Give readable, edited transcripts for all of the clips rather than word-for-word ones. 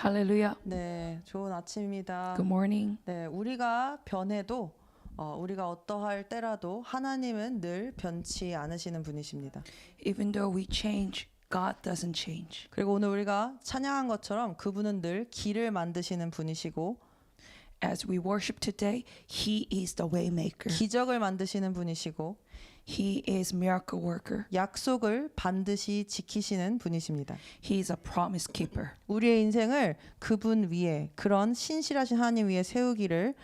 할렐루야. 네, 좋은 아침입니다. Good morning. 네, 우리가 변해도 우리가 어떠할 때라도 하나님은 늘 변치 않으시는 분이십니다. Even though we change, God doesn't change. 그리고 오늘 우리가 찬양한 것처럼 그분은 늘 길을 만드시는 분이시고 As we worship today, He is the way maker. 기적을 만드시는 분이시고 He is miracle worker. 약속을 반드시 지키시는 분이십니다. He is a promise keeper. 우리의 인생을 그분 위에 그런 신실하신 하나님 위에 세우기를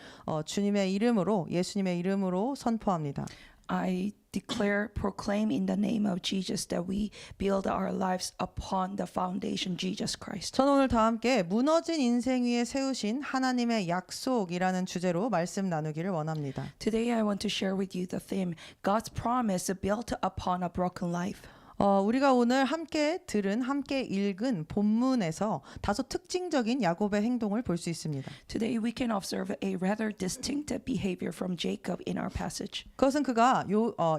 주님의 이름으로 예수님의 이름으로 선포합니다. I proclaim in the name of Jesus that we build our lives upon the foundation Jesus Christ. 저는 오늘 다 함께 무너진 인생 위에 세우신 하나님의 약속이라는 주제로 말씀 나누기를 원합니다. Today I want to share with you the theme God's promise built upon a broken life. 우리가 오늘 함께 읽은 본문에서 다소 특징적인 야곱의 행동을 볼 수 있습니다. Today we can observe a rather distinct behavior from Jacob in our passage. 그것은 그가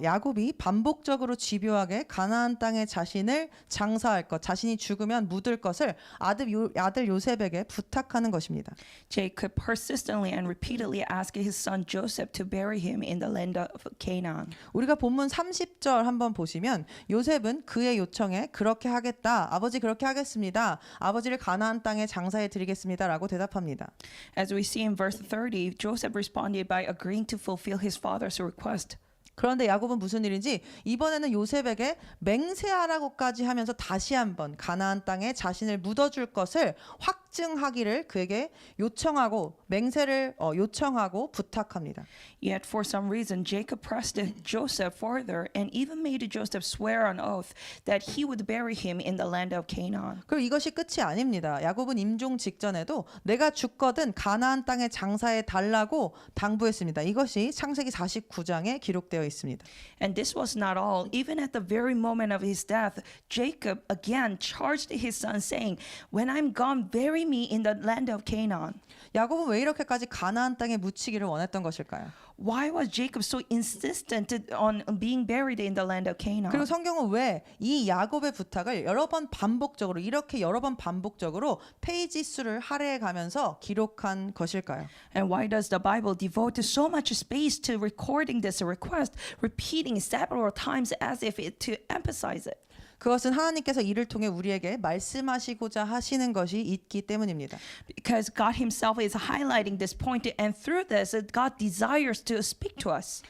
야곱이 반복적으로 집요하게 가나안 땅에 자신을 장사할 것, 자신이 죽으면 묻을 것을 아들 요셉에게 부탁하는 것입니다. Jacob persistently and repeatedly asked his son Joseph to bury him in the land of Canaan. 우리가 본문 30절 한번 보시면 요셉은 그의 요청에 그렇게 하겠다. 아버지 그렇게 하겠습니다. 아버지를 가나안 땅에 장사해 드리겠습니다라고 대답합니다. As we see in verse 30, Joseph responded by agreeing to fulfill his father's request. 그런데 야곱은 무슨 일인지 이번에는 요셉에게 맹세하라고까지 하면서 다시 한번 가나안 땅에 자신을 묻어줄 것을 확증하기를 그에게 요청하고 맹세를 요청하고 부탁합니다. Yet for some reason Jacob pressed Joseph further and even made Joseph swear on oath that he would bury him in the land of Canaan. 그리고 이것이 끝이 아닙니다. 야곱은 임종 직전에도 내가 죽거든 가나안 땅에 장사해 달라고 당부했습니다. 이것이 창세기 49장에 기록되어 있습니다. And this was not all. Even at the very moment of his death, Jacob again charged his son saying, "When I'm gone, bury me in the land of Canaan." 야곱은 왜 이렇게까지 가나안 땅에 묻히기를 원했던 것일까요? Why was Jacob so insistent on being buried in the land of Canaan? 그리고 성경은 왜 이 야곱의 부탁을 여러 번 반복적으로 페이지 수를 할애해 가면서 기록한 것일까요? And why does the Bible devote so much space to recording this request, repeating several times as if to emphasize it? 그것은 하나님께서 이를 통해 우리에게 말씀하시고자 하시는 것이 있기 때문입니다. Because God himself is highlighting this point and through this God desires to speak to us.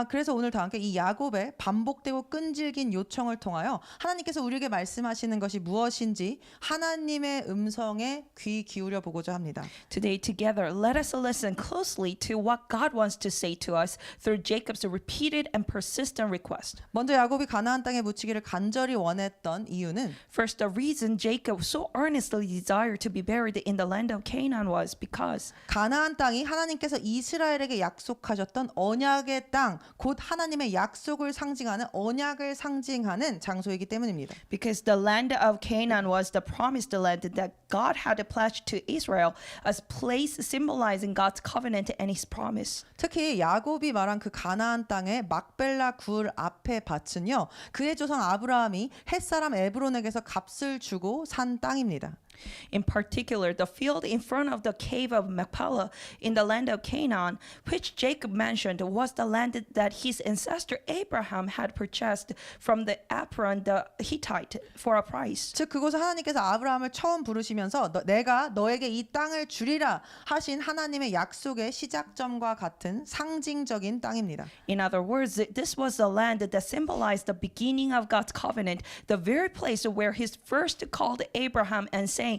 그래서 오늘 다 함께 이 야곱의 반복되고 끈질긴 요청을 통하여 하나님께서 우리에게 말씀하시는 것이 무엇인지 하나님의 음성에 귀 기울여 보고자 합니다. Today together let us listen closely to what God wants to say to us through Jacob's repeated and persistent request. 먼저 야곱이 가나안 땅에 묻히기를 간절히 원했던 이유는 First, the reason Jacob so earnestly desired to be buried in the land of Canaan was because 가나안 땅이 하나님께서 이스라엘에게 약속하셨던 언약의 땅, 곧 하나님의 약속을 상징하는 언약을 상징하는 장소이기 때문입니다. Because the land of Canaan was the promised land that God had pledged to Israel as place symbolizing God's covenant and his promise. 특히 야곱이 말한 그 가나안 땅의 막벨라 굴 앞에 밭은요, 그의 조상 아브라함이 햇사람 에브론에게서 값을 주고 산 땅입니다. In particular, the field in front of the cave of Machpelah in the land of Canaan, which Jacob mentioned, was the land that his ancestor Abraham had purchased from the Abram the Hittite for a price. 즉 그곳은 하나님께서 아브라함을 처음 부르시면서 내가 너에게 이 땅을 주리라 하신 하나님의 약속의 시작점과 같은 상징적인 땅입니다. In other words, this was the land that symbolized the beginning of God's covenant, the very place where he first called Abraham and saying,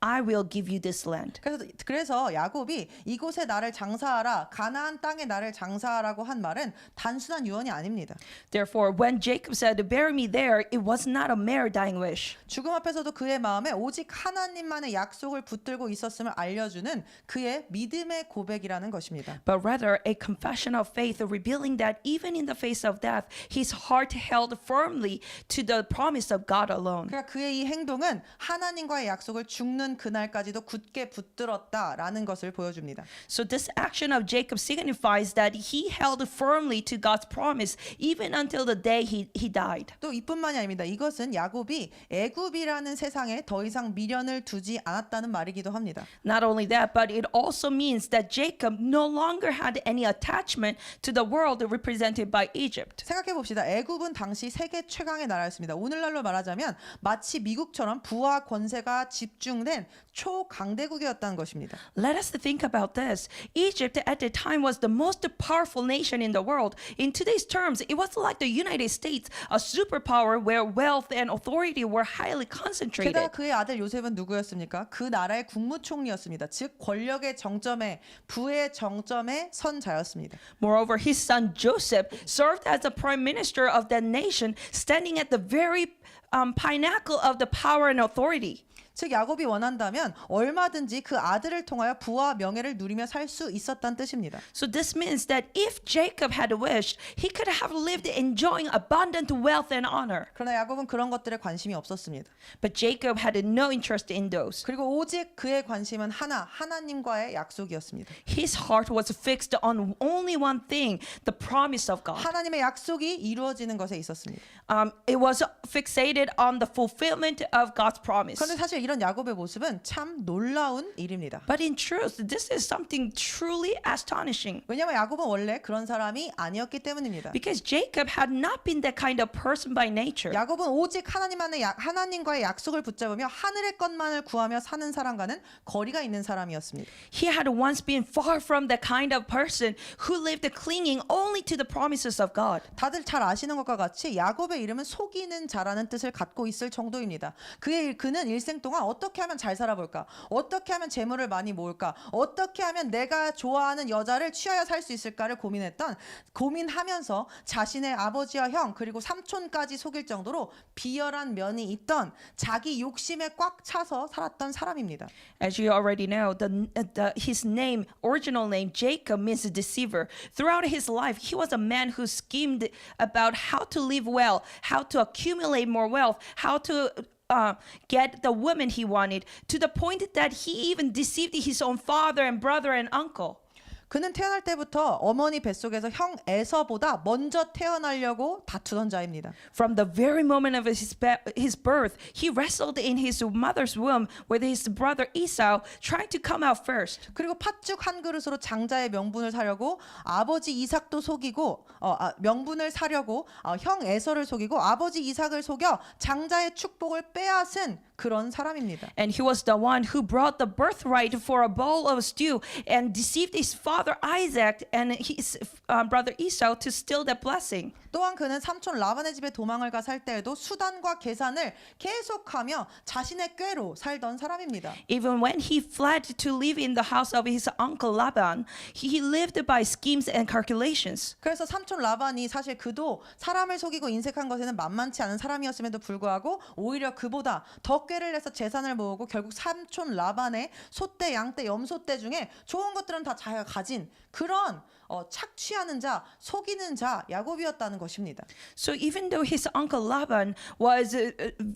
I will give you this land. 그래서 야곱이 이곳에 나를 장사하라, 가나안 땅에 나를 장사하라고 한 말은 단순한 유언이 아닙니다. Therefore, when Jacob said, bury me there, it was not a mere dying wish. 죽음 앞에서도 그의 마음에 오직 하나님만의 약속을 붙들고 있었음을 알려주는 그의 믿음의 고백이라는 것입니다. But rather a confession of faith revealing that even in the face of death, his heart held firmly to the promise of God alone. 그러니까 그의 이 행동은 하나님과의 약속 약속을 죽는 그날까지도 굳게 붙들었다라는 것을 보여줍니다. So this action of Jacob signifies that he held firmly to God's promise even until the day he died. 또 이뿐만이 아닙니다. 이것은 야곱이 애굽이라는 세상에 더 이상 미련을 두지 않았다는 말이기도 합니다. Not only that, but it also means that Jacob no longer had any attachment to the world represented by Egypt. 생각해 봅시다. 애굽은 당시 세계 최강의 나라였습니다. 오늘날로 말하자면 마치 미국처럼 부와 권세가 집중된 초강대국이었다는 것입니다. Let us think about this. Egypt at the time was the most powerful nation in the world. In today's terms, it was like the United States, a superpower where wealth and authority were highly 게다가 concentrated. 그의 아들 요셉은 누구였습니까? 그 나라의 국무총리였습니다. 즉 권력의 정점에 부의 정점에 선 자였습니다. Moreover, his son Joseph served as the prime minister of that nation, standing at the very pinnacle of the power and authority. 즉 야곱이 원한다면 얼마든지 그 아들을 통하여 부와 명예를 누리며 살 수 있었다는 뜻입니다. So this means that if Jacob had wished, he could have lived enjoying abundant wealth and honor. 그러나 야곱은 그런 것들에 관심이 없었습니다. But Jacob had no interest in those. 그리고 오직 그의 관심은 하나님과의 약속이었습니다. His heart was fixed on only one thing, the promise of God. 하나님의 약속이 이루어지는 것에 있었습니다. It was fixated on the fulfillment of God's promise. 그런데 사실 이런 야곱의 모습은 참 놀라운 일입니다. But in truth, this is something truly astonishing. 왜냐하면 야곱은 원래 그런 사람이 아니었기 때문입니다. Because Jacob had not been that kind of person by nature. 야곱은 오직 하나님과의 약속을 붙잡으며 하늘의 것만을 구하며 사는 사람과는 거리가 있는 사람이었습니다. He had once been far from the kind of person who lived clinging only to the promises of God. 다들 잘 아시는 것과 같이 야곱의 이름은 속이는 자라는 뜻을 갖고 있을 정도입니다. 그는 일생 동안 어떻게 하면 잘 살아볼까? 어떻게 하면 재물을 많이 모을까? 어떻게 하면 내가 좋아하는 여자를 취하여 살 수 있을까를 고민하면서 자신의 아버지와 형 그리고 삼촌까지 속일 정도로 비열한 면이 있던 자기 욕심에 꽉 차서 살았던 사람입니다. As you already know, his name, original name, Jacob, means deceiver. Throughout his life, he was a man who schemed about how to live well, how to accumulate more wealth, how to get the woman he wanted, to the point that he even deceived his own father and brother and uncle. 그는 태어날 때부터 어머니 뱃속에서 형 에서보다 먼저 태어나려고 다투던 자입니다. From the very moment of his birth, he wrestled in his mother's womb with his brother Esau, trying to come out first. 그리고 팥죽 한 그릇으로 장자의 명분을 사려고 아버지 이삭도 속이고 명분을 사려고 형 에서를 속이고 아버지 이삭을 속여 장자의 축복을 빼앗은 그런 사람입니다. And he was the one who brought the birthright for a bowl of stew and deceived his father Isaac and his brother Esau to steal that blessing. 또한 그는 삼촌 라반의 집에 도망을 가 살 때에도 수단과 계산을 계속하며 자신의 꾀로 살던 사람입니다. Even when he fled to live in the house of his uncle Laban, he lived by schemes and calculations. 그래서 삼촌 라반이 사실 그도 사람을 속이고 인색한 것에는 만만치 않은 사람이었음에도 불구하고 오히려 그보다 더 꾀를 내서 재산을 모으고 결국 삼촌 라반의 소떼, 양떼, 염소떼 중에 좋은 것들은 다 자기가 가진 그런 착취하는 자, 속이는 자 야곱이었다는 것입니다. So even though his uncle Laban was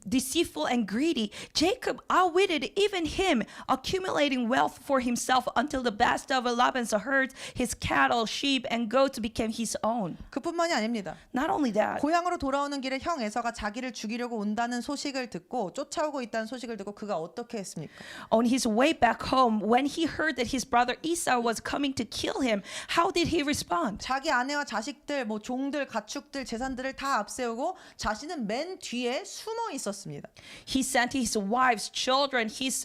deceitful and greedy, Jacob outwitted even him, accumulating wealth for himself until the best of Laban's herds, his cattle, sheep, and goats became his own. 그뿐만이 아닙니다. Not only that, 고향으로 돌아오는 길에 형 에서가 자기를 죽이려고 온다는 소식을 듣고 쫓아오고 있다는 소식을 듣고 그가 어떻게 했습니까? on his way back home, when he heard that his brother Esau was coming to kill him, how did he respond? 자기 아내와 자식들, 종들, 가축들, 재산들을 다 앞세우고 자신은 맨 뒤에 숨어 있었습니다. He sent his wives, children, his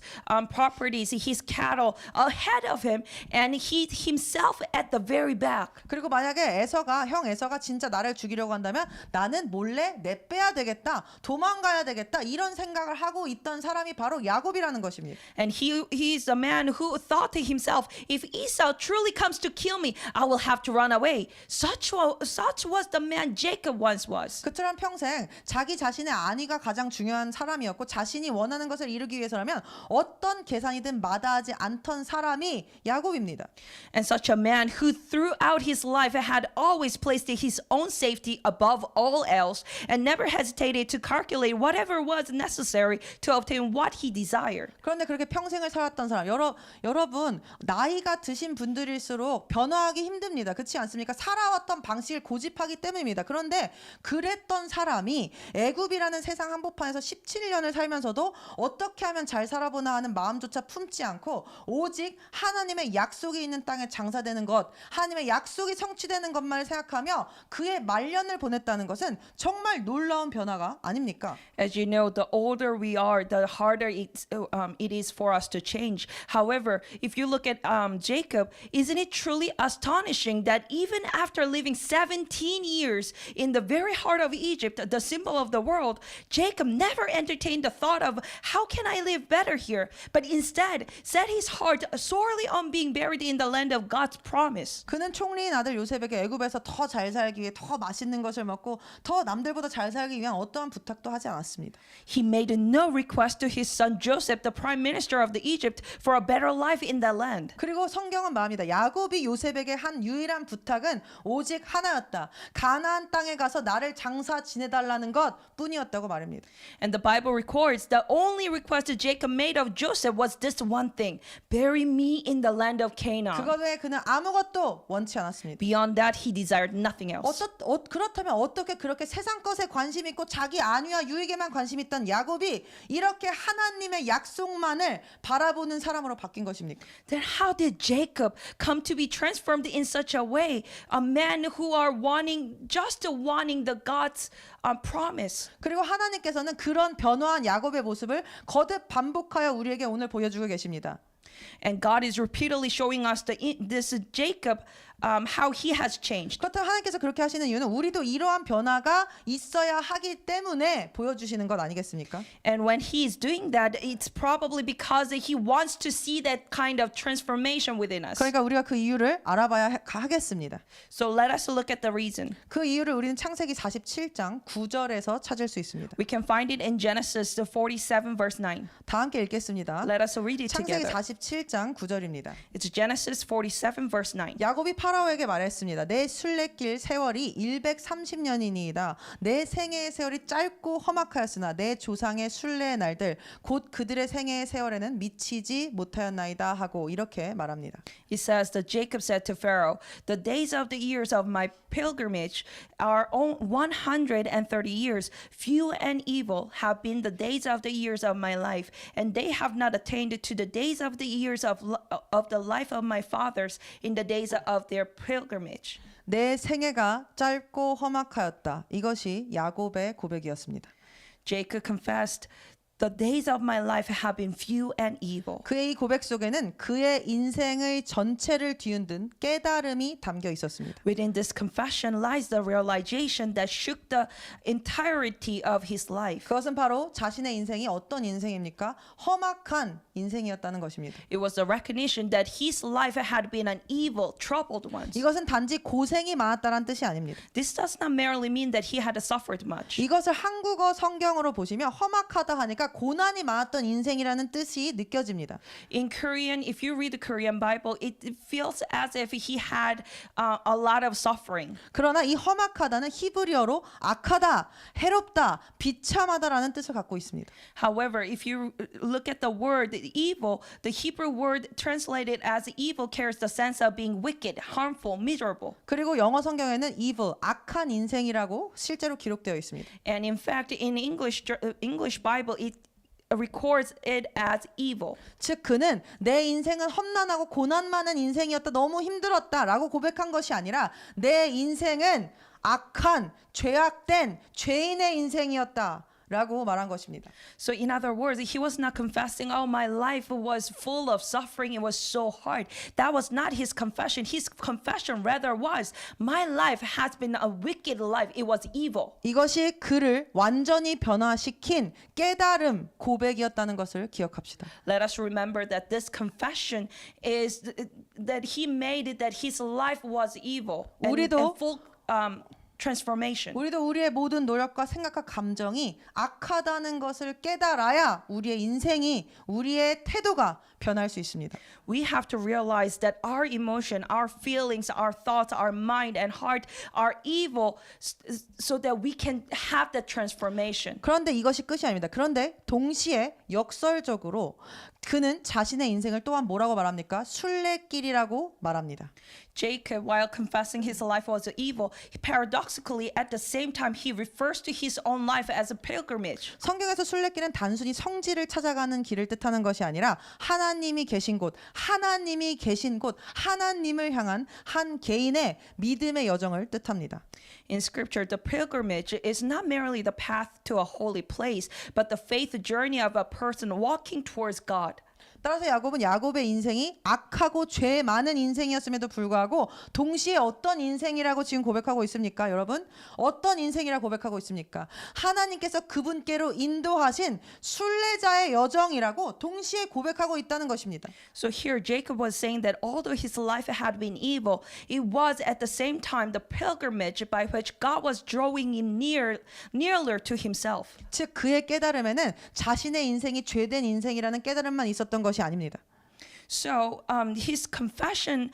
properties, his cattle ahead of him, and he himself at the very back. 그리고 만약에 형 에서가 진짜 나를 죽이려고 한다면 나는 몰래 내빼야 되겠다, 도망가야 되겠다 이런 생각을 하고 있던 사람이 바로 야곱이라는 것입니다. And he is a man who thought to himself, if Esau truly comes to kill me, I will have to run away. Such was the man Jacob once was. 그처럼 평생 자기 자신의 안위가 가장 중요한 사람이었고 자신이 원하는 것을 이루기 위해서라면 어떤 계산이든 마다하지 않던 사람이 야곱입니다. And such a man who throughout his life had always placed his own safety above all else and never hesitated to calculate whatever was necessary to obtain what he desired. 그런데 그렇게 평생을 살았던 사람, 여러분 나이가 드신 분들일수록 변화하기 힘듭니다. 그렇지 않습니까? 살아왔던 방식을 고집하기 때문입니다. 그런데 그랬던 사람이 애굽이라는 세상 한복판에서 17년을 살면서도 어떻게 하면 잘 살아보나 하는 마음조차 품지 않고 오직 하나님의 약속이 있는 땅에 장사되는 것, 하나님의 약속이 성취되는 것만을 생각하며 그의 말년을 보냈다는 것은 정말 놀라운 변화가 아닙니까? As you know, the older we are, the harder it is for us to change. However, if you look at Jacob, isn't it truly astonishing that even after living 17 years in the very heart of Egypt, the symbol of the world, Jacob never entertained the thought of how can I live better here, but instead set his heart sorely on being buried in the land of God's promise. 그는 총리인 아들 요셉에게 애굽에서 더 잘 살기 위해 더 맛있는 것을 먹고 더 남들보다 잘 살기 위한 어떠한 부탁도 하지 않았습니다. He made no request to his son Joseph, the prime minister of the Egypt, for a better life in that land. 그리고 성경은 말합니다. 야곱이 요셉에게 한 유일한 부탁은 오직 하나였다. 가나안 땅에 가서 나를 장사 지내달라는 것 뿐이었다고 말합니다. And the Bible records the only request that Jacob made of Joseph was this one thing: bury me in the land of Canaan. 그것 외에 그는 아무것도 원치 않았습니다. Beyond that, he desired nothing else. 그렇다면 어떻게 그렇게 세상 것에 관심 있고 자기 안위와 유익에만 관심 있던 야곱이 이렇게 하나님의 약속만을 바라보는 사람으로 바뀐 것입니까? Then how did Jacob come to be transformed in such a way? A man who are just wanting the God's promise. 그리고 하나님께서는 그런 변화한 야곱의 모습을 거듭 반복하여 우리에게 오늘 보여주고 계십니다. And God is repeatedly showing us this Jacob how he has changed. 그렇다면 하나님께서 그렇게 하시는 이유는 우리도 이러한 변화가 있어야 하기 때문에 보여주시는 것 아니겠습니까? And when he is doing that, it's probably because he wants to see that kind of transformation within us. 그러니까 우리가 그 이유를 알아봐야 하겠습니다. So let us look at the reason. 그 이유를 우리는 창세기 47장 9절에서 찾을 수 있습니다. We can find it in Genesis 47 verse 9. 다 함께 읽겠습니다. Let us read it 창세기 together. 47장 9절입니다. It's Genesis 47 verse 9. 야곱이 파라오에게 말했습니다. 내 순례길 세월이 130년이니이다. 내 생애의 세월이 짧고 험악하였으나 내 조상의 순례의 날들 곧 그들의 생애의 세월에는 미치지 못하였나이다 하고 이렇게 말합니다. He says that Jacob said to Pharaoh, "The days of the years of my pilgrimage are 130 years. Few and evil have been the days of the years of my life, and they have not attained to the days of the years of the life of my fathers in the days of their pilgrimage." 내 생애가 짧고 험악하였다. 이것이 야곱의 고백이었습니다. Jacob confessed, "The days of my life have been few and evil." 그의 이 고백 속에는 그의 인생의 전체를 뒤흔든 깨달음이 담겨 있었습니다. Within this confession lies the realization that shook the entirety of his life. 그것은 바로 자신의 인생이 어떤 인생입니까? 험악한 인생이었다는 것입니다. It was the recognition that his life had been an evil, troubled one. 이것은 단지 고생이 많았다는 뜻이 아닙니다. This does not merely mean that he had suffered much. 이것을 한국어 성경으로 보시면 험악하다 하니까 고난이 많았던 인생이라는 뜻이 느껴집니다. In Korean, if you read the Korean Bible, it feels as if he had a lot of suffering. 그러나 이 험악하다는 히브리어로 악하다, 해롭다, 비참하다라는 뜻을 갖고 있습니다. However, if you look at the word evil, the Hebrew word translated as evil carries the sense of being wicked, harmful, miserable. 그리고 영어 성경에는 evil, 악한 인생이라고 실제로 기록되어 있습니다. And in fact, in English Bible, it records it as evil. 즉 그는 내 인생은 험난하고 고난 많은 인생이었다. 너무 힘들었다라고 고백한 것이 아니라 내 인생은 악한 죄악된 죄인의 인생이었다. 라고 말한 것입니다. So in other words, he was not confessing, oh, my life was full of suffering. It was so hard. That was not his confession. His confession rather was, my life has been a wicked life. It was evil. 이것이 그를 완전히 변화시킨 깨달음 고백이었다는 것을 기억합시다. Let us remember that this confession is that he made it that his life was evil and 우리도 full transformation. 우리도 우리의 모든 노력과 생각과 감정이 악하다는 것을 깨달아야 우리의 인생이 우리의 태도가 변할 수 있습니다. We have to realize that our emotion, our feelings, our thoughts, our mind and heart are evil so that we can have that transformation. 그런데 이것이 끝이 아닙니다. 그런데 동시에 역설적으로 그는 자신의 인생을 또한 뭐라고 말합니까? 순례길이라고 말합니다. Jacob, while confessing his life was evil, paradoxically at the same time he refers to his own life as a pilgrimage. 성경에서 순례길은 단순히 성지를 찾아가는 길을 뜻하는 것이 아니라 하나님이 계신 곳, 하나님이 계신 곳, 하나님을 향한 한 개인의 믿음의 여정을 뜻합니다. In scripture, the pilgrimage is not merely the path to a holy place, but the faith journey of a person walking towards God. 따라서 야곱은 야곱의 인생이 악하고 죄 많은 인생이었음에도 불구하고 동시에 어떤 인생이라고 지금 고백하고 있습니까? 여러분, 어떤 인생이라고 고백하고 있습니까? 하나님께서 그분께로 인도하신 순례자의 여정이라고 동시에 고백하고 있다는 것입니다. So here Jacob was saying that although his life had been evil, it was at the same time the pilgrimage by which God was drawing him nearer to himself. 즉 그의 깨달음에는 자신의 인생이 죄된 인생이라는 깨달음만 있었던 것이 아닙니다. So his confession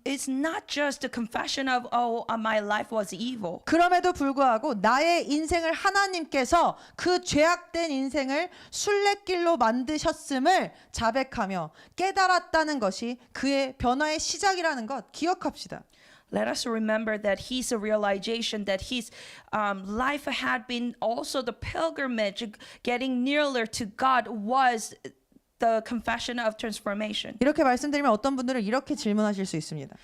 is not just a confession of, oh, my life was evil. 그럼에도 불구하고 나의 인생을 하나님께서 그 죄악된 인생을 순례길로 만드셨음을 자백하며 깨달았다는 것이 그의 변화의 시작이라는 것 기억합시다. Let us remember that his realization that his life had been also the pilgrimage, getting nearer to God, was the confession of transformation. 이렇게 말씀드리면 어떤 분들은 이렇게 질문하실 수 있습니다.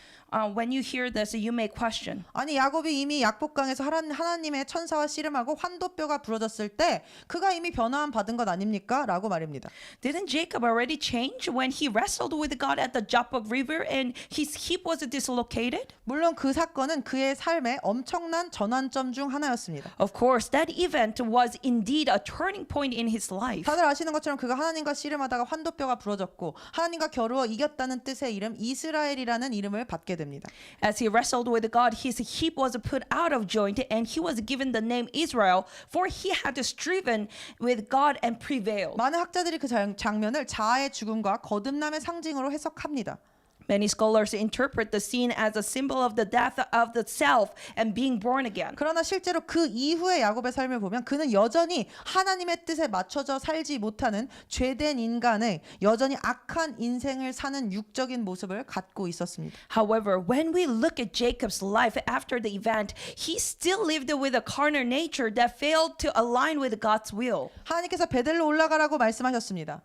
When you hear this, you may question. 아니 야곱이 이미 약복강에서 하나님의 천사와 씨름하고 환도뼈가 부러졌을 때 그가 이미 변화함 받은 것 아닙니까? 라고 말입니다. Didn't Jacob already change when he wrestled with God at the Jabbok River and his hip was dislocated? 물론 그 사건은 그의 삶의 엄청난 전환점 중 하나였습니다. Of course, that event was indeed a turning point in his life. 다들 아시는 것처럼 그가 하나님과 씨름하다가 환도뼈가 부러졌고 하나님과 겨루어 이겼다는 뜻의 이름 이스라엘이라는 이름을 받게 됩니다. As he wrestled with God, his hip was put out of joint and he was given the name Israel, for he had striven with God and prevailed. 많은 학자들이 그 장면을 자아의 죽음과 거듭남의 상징으로 해석합니다. Many scholars interpret the scene as a symbol of the death of the self and being born again. 그러나 실제로 그 이후의 야곱의 삶을 보면 그는 여전히 하나님의 뜻에 맞춰져 살지 못하는 죄된 인간의 여전히 악한 인생을 사는 육적인 모습을 갖고 있었습니다. However, when we look at Jacob's life after the event, he still lived with a carnal nature that failed to align with God's will. 하나님께서 베델로 올라가라고 말씀하셨습니다.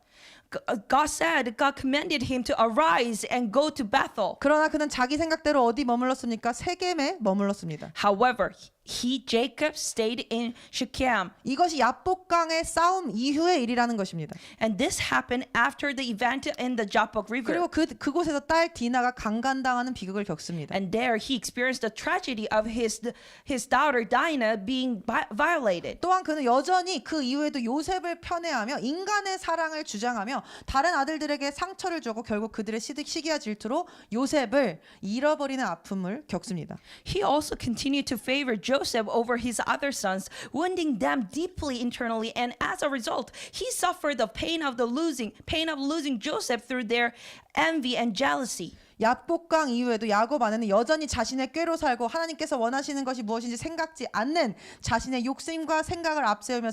God said, God commanded him to arise and go to Bethel. 그러나 그는 자기 생각대로 어디 머물렀습니까? 세겜에 머물렀습니다. However, Jacob stayed in Shechem. 이것이 야복강의 싸움 이후의 일이라는 것입니다. And this happened after the event in the Jabbok River. 그리고 그곳에서 딸 디나가 강간당하는 비극을 겪습니다. And there he experienced the tragedy of his daughter Dinah being violated. 또한 그는 여전히 그 이후에도 요셉을 편애하며 인간의 사랑을 주장하며 다른 아들들에게 상처를 주고 결국 그들의 시기와 질투로 요셉을 잃어버리는 아픔을 겪습니다. He also continued to favor Joseph over his other sons, wounding them deeply internally, and as a result, he suffered the pain of losing Joseph through their envy and jealousy. 야복강 이후에도 야곱 안에는 여전히 자신의 꾀로 살고 하나님께서 원하시는 것이 무엇인지 생각지 않는 자신의 욕심과 생각을 앞세우며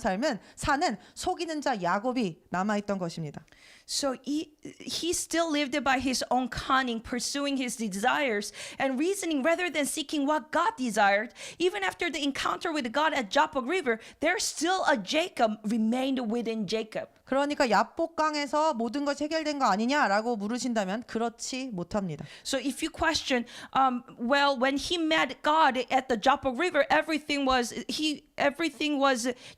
사는 속이는 자 야곱이 남아있던 것입니다. So he still lived by his own cunning, pursuing his desires and reasoning rather than seeking what God desired. Even after the encounter with God at Jabbok River, there still a Jacob remained within Jacob. 그러니까 야복강에서 모든 것이 해결된 거 아니냐라고 물으신다면 그렇지 못합니다. So if you question, well, when he met God at the Jabbok River, everything was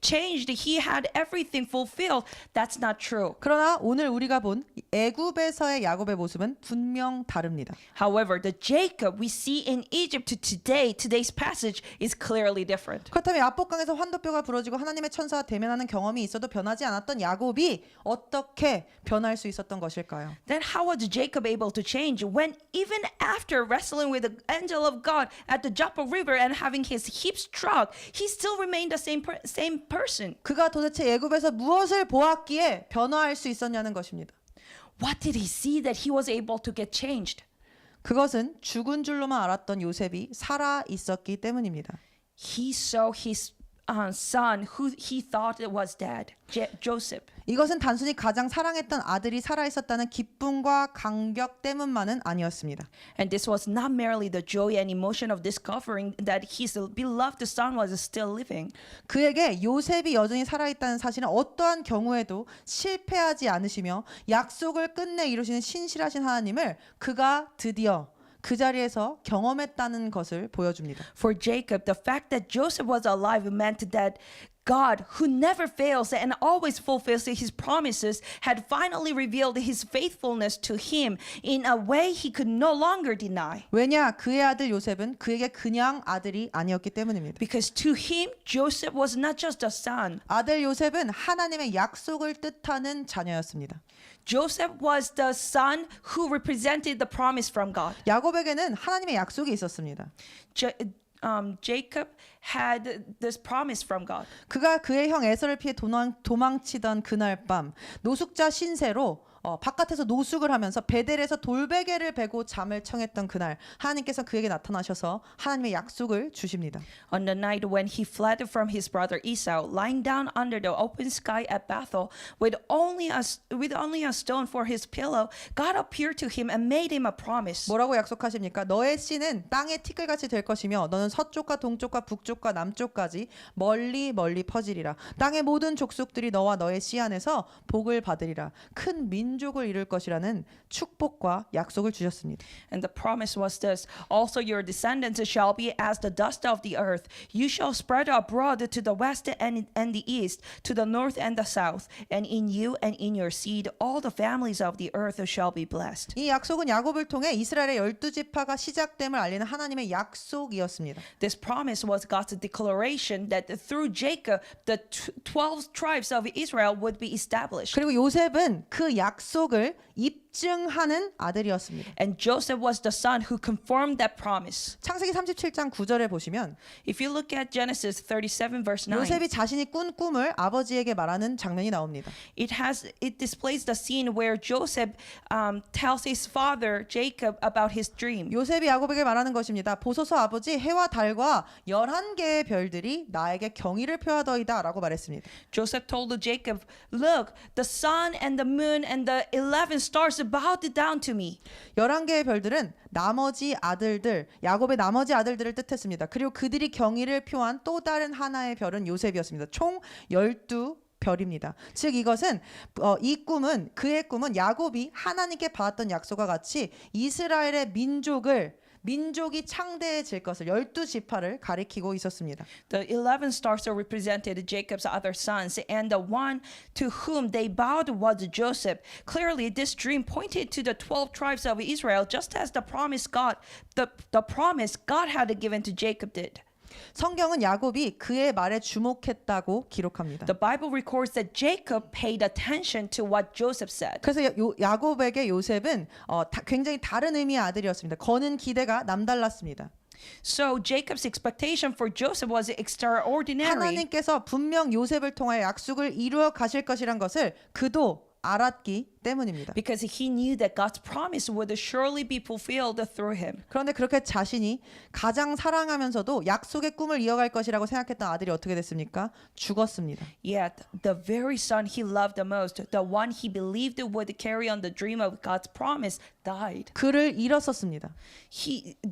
changed. He had everything fulfilled. That's not true. 그러나 오늘 우리가 본 애굽에서의 야곱의 모습은 분명 다릅니다. However, the Jacob we see in Egypt to today's passage is clearly different. 그렇다면 야복강에서 환도뼈가 부러지고 하나님의 천사와 대면하는 경험이 있어도 변하지 않았던 야곱이 어떻게 변할 수 있었던 것일까요? Then how was Jacob able to change when even after wrestling with the angel of God at the Jabbok River and having his hips struck, he still remained the same person? 그가 도대체 애굽에서 무엇을 보았기에 변화할 수 있었냐는 것입니다. What did he see that he was able to get changed? 그것은 죽은 줄로만 알았던 요셉이 살아 있었기 때문입니다. He saw his son who he thought was dead, Joseph. 이것은 단순히 가장 사랑했던 아들이 살아 있었다는 기쁨과 감격 때문만은 아니었습니다. And this was not merely the joy and emotion of discovering that his beloved son was still living. 그에게 요셉이 여전히 살아 있다는 사실은 어떠한 경우에도 실패하지 않으시며 약속을 끝내 이루시는 신실하신 하나님을 그가 드디어 그 자리에서 경험했다는 것을 보여줍니다. For Jacob, the fact that Joseph was alive meant that God, who never fails and always fulfills his promises, had finally revealed his faithfulness to him in a way he could no longer deny. 왜냐? 그의 아들 요셉은 그에게 그냥 아들이 아니었기 때문입니다. Because to him, Joseph was not just a son. 아들 요셉은 하나님의 약속을 뜻하는 자녀였습니다. Joseph was the son who represented the promise from God. 야곱에게는 하나님의 약속이 있었습니다. Jacob had this promise from God. 그가 그의 형 에서를 피해 도망치던 그날 밤 노숙자 신세로 바깥에서 노숙을 하면서 베델에서 돌베개를 베고 잠을 청했던 그날 하나님께서 그에게 나타나셔서 하나님의 약속을 주십니다. On the night when he fled from his brother Esau, lying down under the open sky at Bethel with only a stone for his pillow, God appeared to him and made him a promise. 뭐라고 약속하십니까? 너의 씨는 땅의 티끌같이 될 것이며 너는 서쪽과 동쪽과 북쪽과 남쪽까지 멀리 멀리 퍼지리라. 땅의 모든 족속들이 너와 너의 씨 안에서 복을 받으리라. 큰 민족을 이룰 것이라는 축복과 약속을 주셨습니다. And the promise was this: also your descendants shall be as the dust of the earth. You shall spread abroad to the west and the east, to the north and the south. And in you and in your seed all the families of the earth shall be blessed. 이 약속은 야곱을 통해 이스라엘의 12지파가 시작됨을 알리는 하나님의 약속이었습니다. This promise was God's declaration that through Jacob the 12 tribes of Israel would be established. 그리고 요셉은 그 약속을 입증하는 아들이었습니다. And Joseph was the son who confirmed that promise. 창세기 37장 9절에 보시면 If you look at Genesis 37 verse 9, 요셉이 자신이 꾼 꿈을 아버지에게 말하는 장면이 나옵니다. it displays the scene where Joseph tells his father Jacob about his dream. 요셉이 야곱에게 말하는 것입니다. 보소서 아버지 해와 달과 11개의 별들이 나에게 경의를 표하더이다 라고 말했습니다. Joseph told Jacob, look, the sun and the moon and the 11 stars bowed down to me. 11개의 별들은 나머지 아들들, 야곱의 나머지 아들들을 뜻했습니다. 그리고 그들이 경의를 표한 또 다른 하나의 별은 요셉이었습니다. 총 12별입니다. 즉 이것은 이 꿈은 그의 꿈은 야곱이 하나님께 받았던 약속과 같이 이스라엘의 민족이 창대해질 것을 12지파를 가리키고 있었습니다. The 11 stars represented Jacob's other sons, and the one to whom they bowed was Joseph. Clearly, this dream pointed to the 12 tribes of Israel, just as the promise God had given to Jacob did. 성경은 야곱이 그의 말에 주목했다고 기록합니다. The Bible records that Jacob paid attention to what Joseph said. 그래서 야곱에게 요셉은 굉장히 다른 의미의 아들이었습니다. 거는 기대가 남달랐습니다. So Jacob's expectation for Joseph was extraordinary. 하나님께서 분명 요셉을 통하여 약속을 이루어 가실 것이란 것을 그도 알았기 때문입니다. because he knew that God's promise would surely be fulfilled through him. 그런데 그렇게 자신이 가장 사랑하면서도 약속의 꿈을 이어갈 것이라고 생각했던 아들이 어떻게 됐습니까? 죽었습니다. Yet the very son he loved the most, the one he believed would carry on the dream of God's promise, died. 그를 잃었었습니다.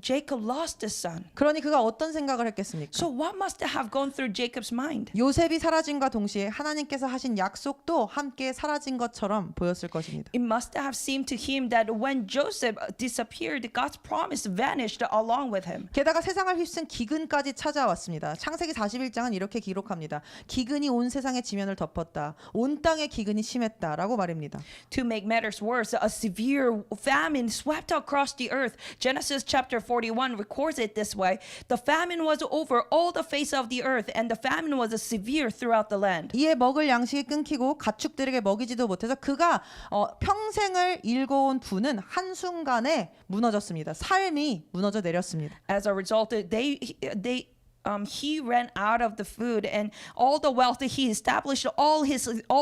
Jacob lost his son. 그러니 그가 어떤 생각을 했겠습니까? So what must have gone through Jacob's mind? 요셉이 사라짐과 동시에 하나님께서 하신 약속도 함께 사라진 것처럼 보였을 것입니다. It must have seemed to him that when Joseph disappeared, God's promise vanished along with him. 게다가 세상을 휩쓴 기근까지 찾아왔습니다. 창세기 41장은 이렇게 기록합니다. 기근이 온 세상의 지면을 덮었다. 온 땅의 기근이 심했다라고 말입니다. To make matters worse, a severe famine swept across the earth. Genesis chapter 41 records it this way. The famine was over all the face of the earth, and the famine was severe throughout the land. 이에 먹을 양식이 끊기고 가축들에게 먹이지도 못해서 그가 평생을 일궈온 부는 한순간에 무너졌습니다. 삶이 무너져 내렸습니다. As a result, he ran out of the food, and all the wealth that he established all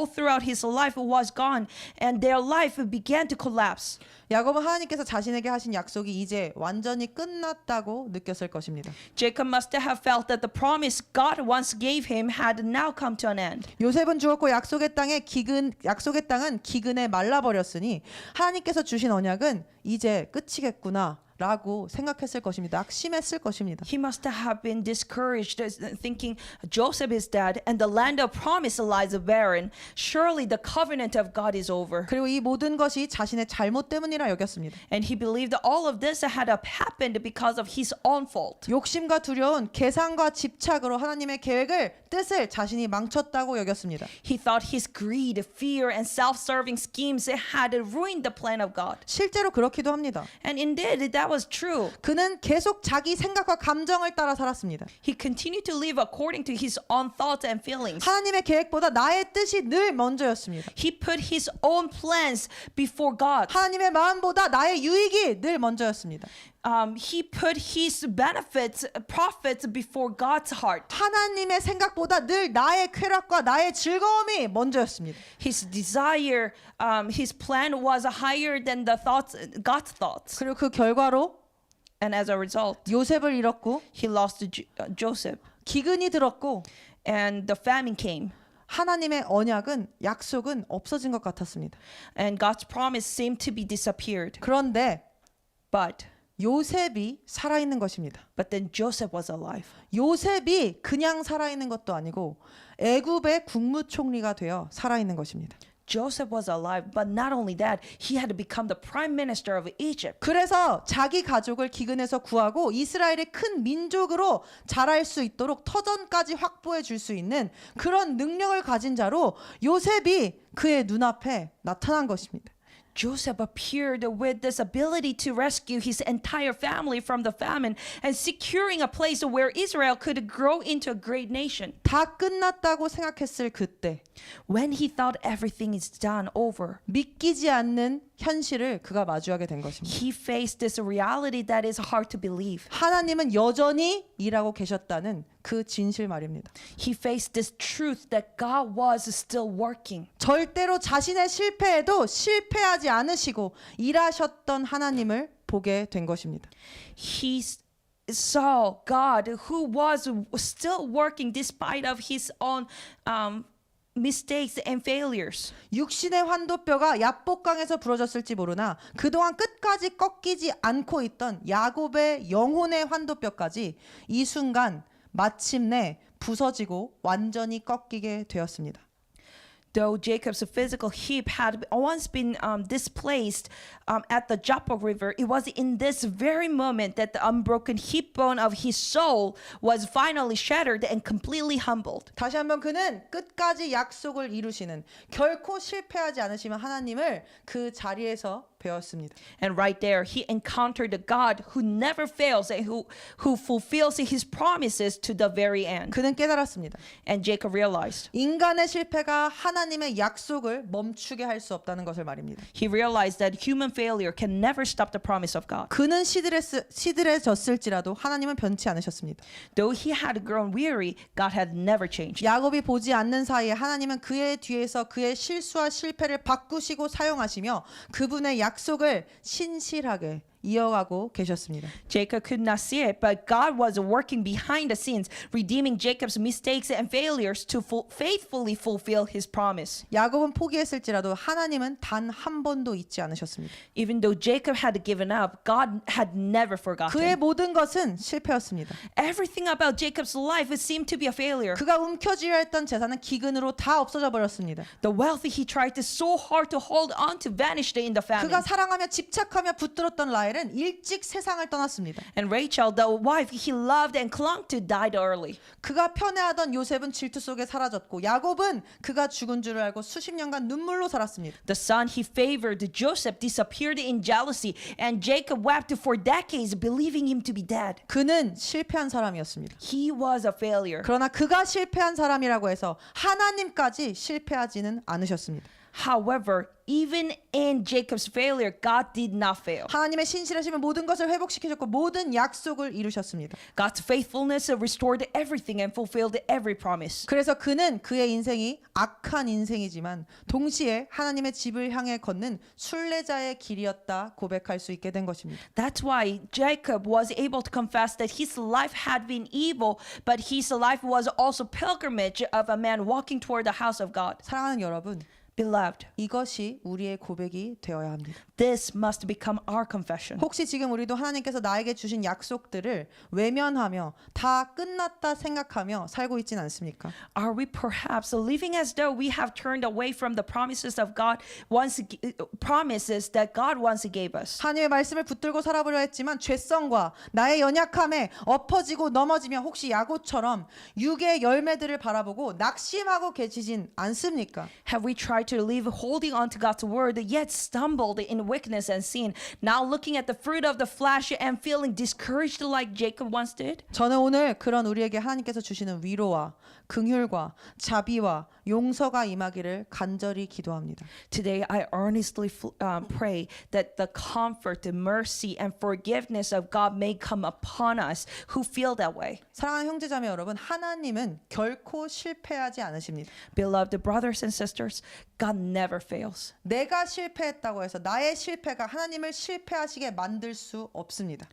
throughout his life was gone, and their life began to collapse. 야곱은 하나님께서 자신에게 하신 약속이 이제 완전히 끝났다고 느꼈을 것입니다. Jacob must have felt that the promise God once gave him had now come to an end. 요셉은 죽었고 약속의 땅은 기근에 말라버렸으니 하나님께서 주신 언약은 이제 끝이겠구나. 라고 생각했을 것입니다. 낙심했을 것입니다. He must have been discouraged, thinking Joseph is dead and the land of promise lies barren. Surely the covenant of God is over. 그리고 이 모든 것이 자신의 잘못 때문이라 여겼습니다. And he believed that all of this had happened because of his own fault. 욕심과 두려운 계산과 집착으로 하나님의 뜻을 자신이 망쳤다고 여겼습니다. He thought his greed, fear, and self-serving schemes had ruined the plan of God. 실제로 그렇기도 합니다. And indeed, that was true. 그는 계속 자기 생각과 감정을 따라 살았습니다. He continued to live according to his own thoughts and feelings. 하나님의 계획보다 나의 뜻이 늘 먼저였습니다. He put his own plans before God. 하나님의 마음보다 나의 유익이 늘 먼저였습니다. He put his profits before God's heart. 하나님의 생각보다 늘 나의 쾌락과 나의 즐거움이 먼저였습니다. His desire, his plan was higher than God's thoughts. 그리고 그 결과로 And as a result, 요셉을 잃었고 he lost Joseph. 기근이 들었고 And the famine came. 하나님의 약속은 없어진 것 같았습니다. And God's promise seemed to be disappeared. 그런데 But 요셉이 살아있는 것입니다. then Joseph was alive. 요셉이 그냥 살아있는 것도 아니고 애굽의 국무총리가 되어 살아있는 것입니다. Joseph was alive, but not only that, he had become the prime minister of Egypt. 그래서 자기 가족을 기근에서 구하고 이스라엘의 큰 민족으로 자랄 수 있도록 터전까지 확보해 줄 수 있는 그런 능력을 가진 자로 요셉이 그의 눈앞에 나타난 것입니다. Joseph appeared with this ability to rescue his entire family from the famine and securing a place where Israel could grow into a great nation. 다 끝났다고 생각했을 그때 When he thought everything is done over, 믿기지 않는 현실을 그가 마주하게 된 것입니다. he faced this reality that is hard to believe. 하나님은 여전히 일하고 계셨다는 그 진실 말입니다. He faced this truth that God was still working. 절대로 자신의 실패에도 실패하지 않으시고 일하셨던 하나님을 보게 된 것입니다. He saw God who was still working despite of his own mistakes and failures. 육신의 환도뼈가 야복강에서 부러졌을지 모르나 그동안 끝까지 꺾이지 않고 있던 야곱의 영혼의 환도뼈까지 이 순간 마침내 부서지고 완전히 꺾이게 되었습니다. Though Jacob's physical hip had once been displaced at the Jabbok River, it was in this very moment that the unbroken hip bone of his soul was finally shattered and completely humbled. 다시 한번 그는 끝까지 약속을 이루시는 결코 실패하지 않으시는 하나님을 그 자리에서 배웠습니다. And right there, he encountered the God who never fails and who fulfills his promises to the very end. 그는 깨달았습니다. And Jacob realized. 인간의 실패가 하나님의 약속을 멈추게 할 수 없다는 것을 말입니다. He realized that human failure can never stop the promise of God. 그는 시들해졌을지라도 하나님은 변치 않으셨습니다. Though he had grown weary, God had never changed. 야곱이 보지 않는 사이에 하나님은 그의 뒤에서 그의 실수와 실패를 바꾸시고 사용하시며 그분의 약속을 신실하게 이어가고 계셨습니다. Jacob could not see it, but God was working behind the scenes, redeeming Jacob's mistakes and failures to faithfully fulfill his promise. 야곱은 포기했을지라도 하나님은 단 한 번도 잊지 않으셨습니다. Even though Jacob had given up, God had never forgotten. 그의 모든 것은 실패였습니다. Everything about Jacob's life seemed to be a failure. 그가 움켜쥐려 했던 재산은 기근으로 다 없어져 버렸습니다. The wealth he tried so hard to hold on to vanished in the famine. 그가 사랑하며 집착하며 붙들었던 라헬은 일찍 세상을 떠났습니다. And Rachel, the wife he loved and clung to, died early. 그가 편애하던 요셉은 질투 속에 사라졌고 야곱은 그가 죽은 줄 알고 수십 년간 눈물로 살았습니다. The son he favored, Joseph, disappeared in jealousy, and Jacob wept for decades, believing him to be dead. 그는 실패한 사람이었습니다. He was a failure. 그러나 그가 실패한 사람이라고 해서 하나님까지 실패하지는 않으셨습니다. However, even in Jacob's failure, God did not fail. 하나님의 신실하심은 모든 것을 회복시키셨고 모든 약속을 이루셨습니다. God's faithfulness restored everything and fulfilled every promise. 그래서 그는 그의 인생이 악한 인생이지만 동시에 하나님의 집을 향해 걷는 순례자의 길이었다 고백할 수 있게 된 것입니다. That's why Jacob was able to confess that his life had been evil, but his life was also pilgrimage of a man walking toward the house of God. 사랑하는 여러분, Beloved, 이것이 우리의 고백이 되어야 합니다. this must become our confession. 혹시 지금 우리도 하나님께서 나에게 주신 약속들을 외면하며 다 끝났다 생각하며 살고 있진 않습니까? Are we perhaps living as though we have turned away from the promises of God promises that God once gave us? 하나님의 말씀을 붙들고 살아보려 했지만 죄성과 나의 연약함에 엎어지고 넘어지며 혹시 야곱처럼 육의 열매들을 바라보고 낙심하고 계시진 않습니까? Have we tried to live holding on to God's word, yet stumbled in weakness and sin, now looking at the fruit of the flesh and feeling discouraged like Jacob once did? 저는 오늘 그런 우리에게 하나님께서 주시는 위로와 긍휼과 자비와 용서가 임하기를 간절히 기도합니다. Today, I earnestly pray that the comfort, the mercy, and forgiveness of God may come upon us who feel that way. 사랑하는 형제자매 여러분, 하나님은 결코 실패하지 않으십니다. Beloved brothers and sisters, God never fails. 내가 실패했다고 해서 나의 실패가 하나님을 실패하시게 만들 수 없습니다.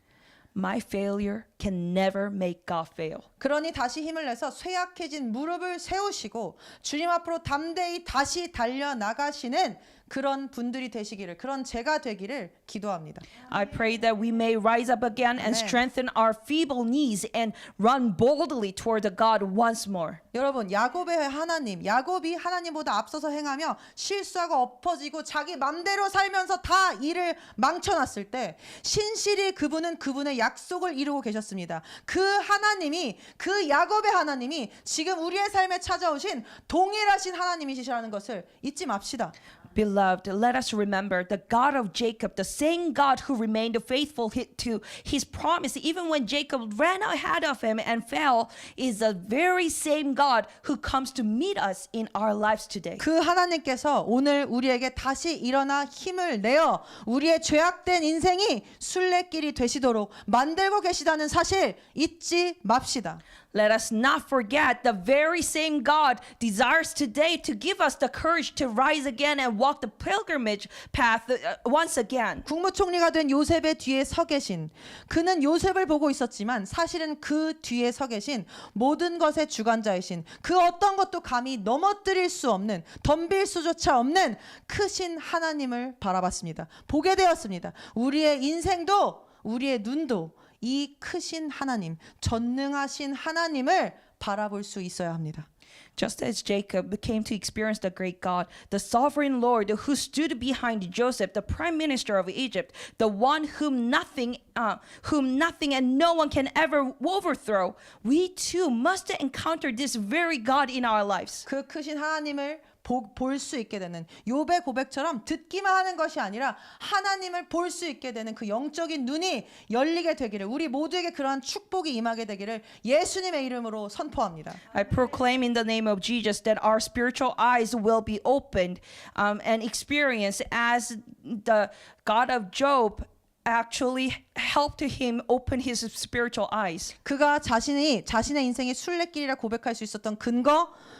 My failure can never make God fail. 그러니 다시 힘을 내서 쇠약해진 무릎을 세우시고 주님 앞으로 담대히 다시 달려나가시는 그런 분들이 되시기를, 그런 제가 되기를 기도합니다. I pray that we may rise up again and Amen. strengthen our feeble knees and run boldly toward the God once more. 여러분, 야곱의 하나님, 야곱이 하나님보다 앞서서 행하며 실수하고 엎어지고 자기 맘대로 살면서 다 일을 망쳐놨을 때 신실히 그분은 그분의 약속을 이루고 계셨습니다. 그 하나님이, 그 야곱의 하나님이 지금 우리의 삶에 찾아오신 동일하신 하나님이시라는 것을 잊지 맙시다. Beloved, let us remember the God of Jacob, the same God who remained faithful to his promise even when Jacob ran ahead of him and fell, is the very same God who comes to meet us in our lives today. 그 하나님께서 오늘 우리에게 다시 일어나 힘을 내어 우리의 죄악된 인생이 순례길이 되시도록 만들고 계시다는 사실 잊지 맙시다. Let us not forget the very same God desires today to give us the courage to rise again and walk the pilgrimage path once again. 국무총리가 된 요셉의 뒤에 서 계신, 그는 요셉을 보고 있었지만 사실은 그 뒤에 서 계신 모든 것의 주관자이신, 그 어떤 것도 감히 넘어뜨릴 수 없는, 덤빌 수조차 없는 크신 하나님을 바라봤습니다. 보게 되었습니다. 우리의 인생도 우리의 눈도 이 크신 하나님, 전능하신 하나님을 바라볼 수 있어야 합니다. Just as Jacob came to experience the great God, the sovereign Lord who stood behind Joseph, the prime minister of Egypt, the one whom nothing and no one can ever overthrow, we too must encounter this very God in our lives. 그 크신 하나님을 볼 수 있게 되는 욥의 고백처럼 듣기만 하는 것이 아니라 하나님을 볼 수 있게 되는 그 영적인 눈이 열리게 되기를 우리 모두에게 그러한 축복이 임하게 되기를 예수님의 이름으로 선포합니다. I proclaim in the name of Jesus that our spiritual eyes will be opened and experience as the God of Job actually helped him open his spiritual eyes. 그가 자신의 인생의 순례길이라 고백할 수 있었던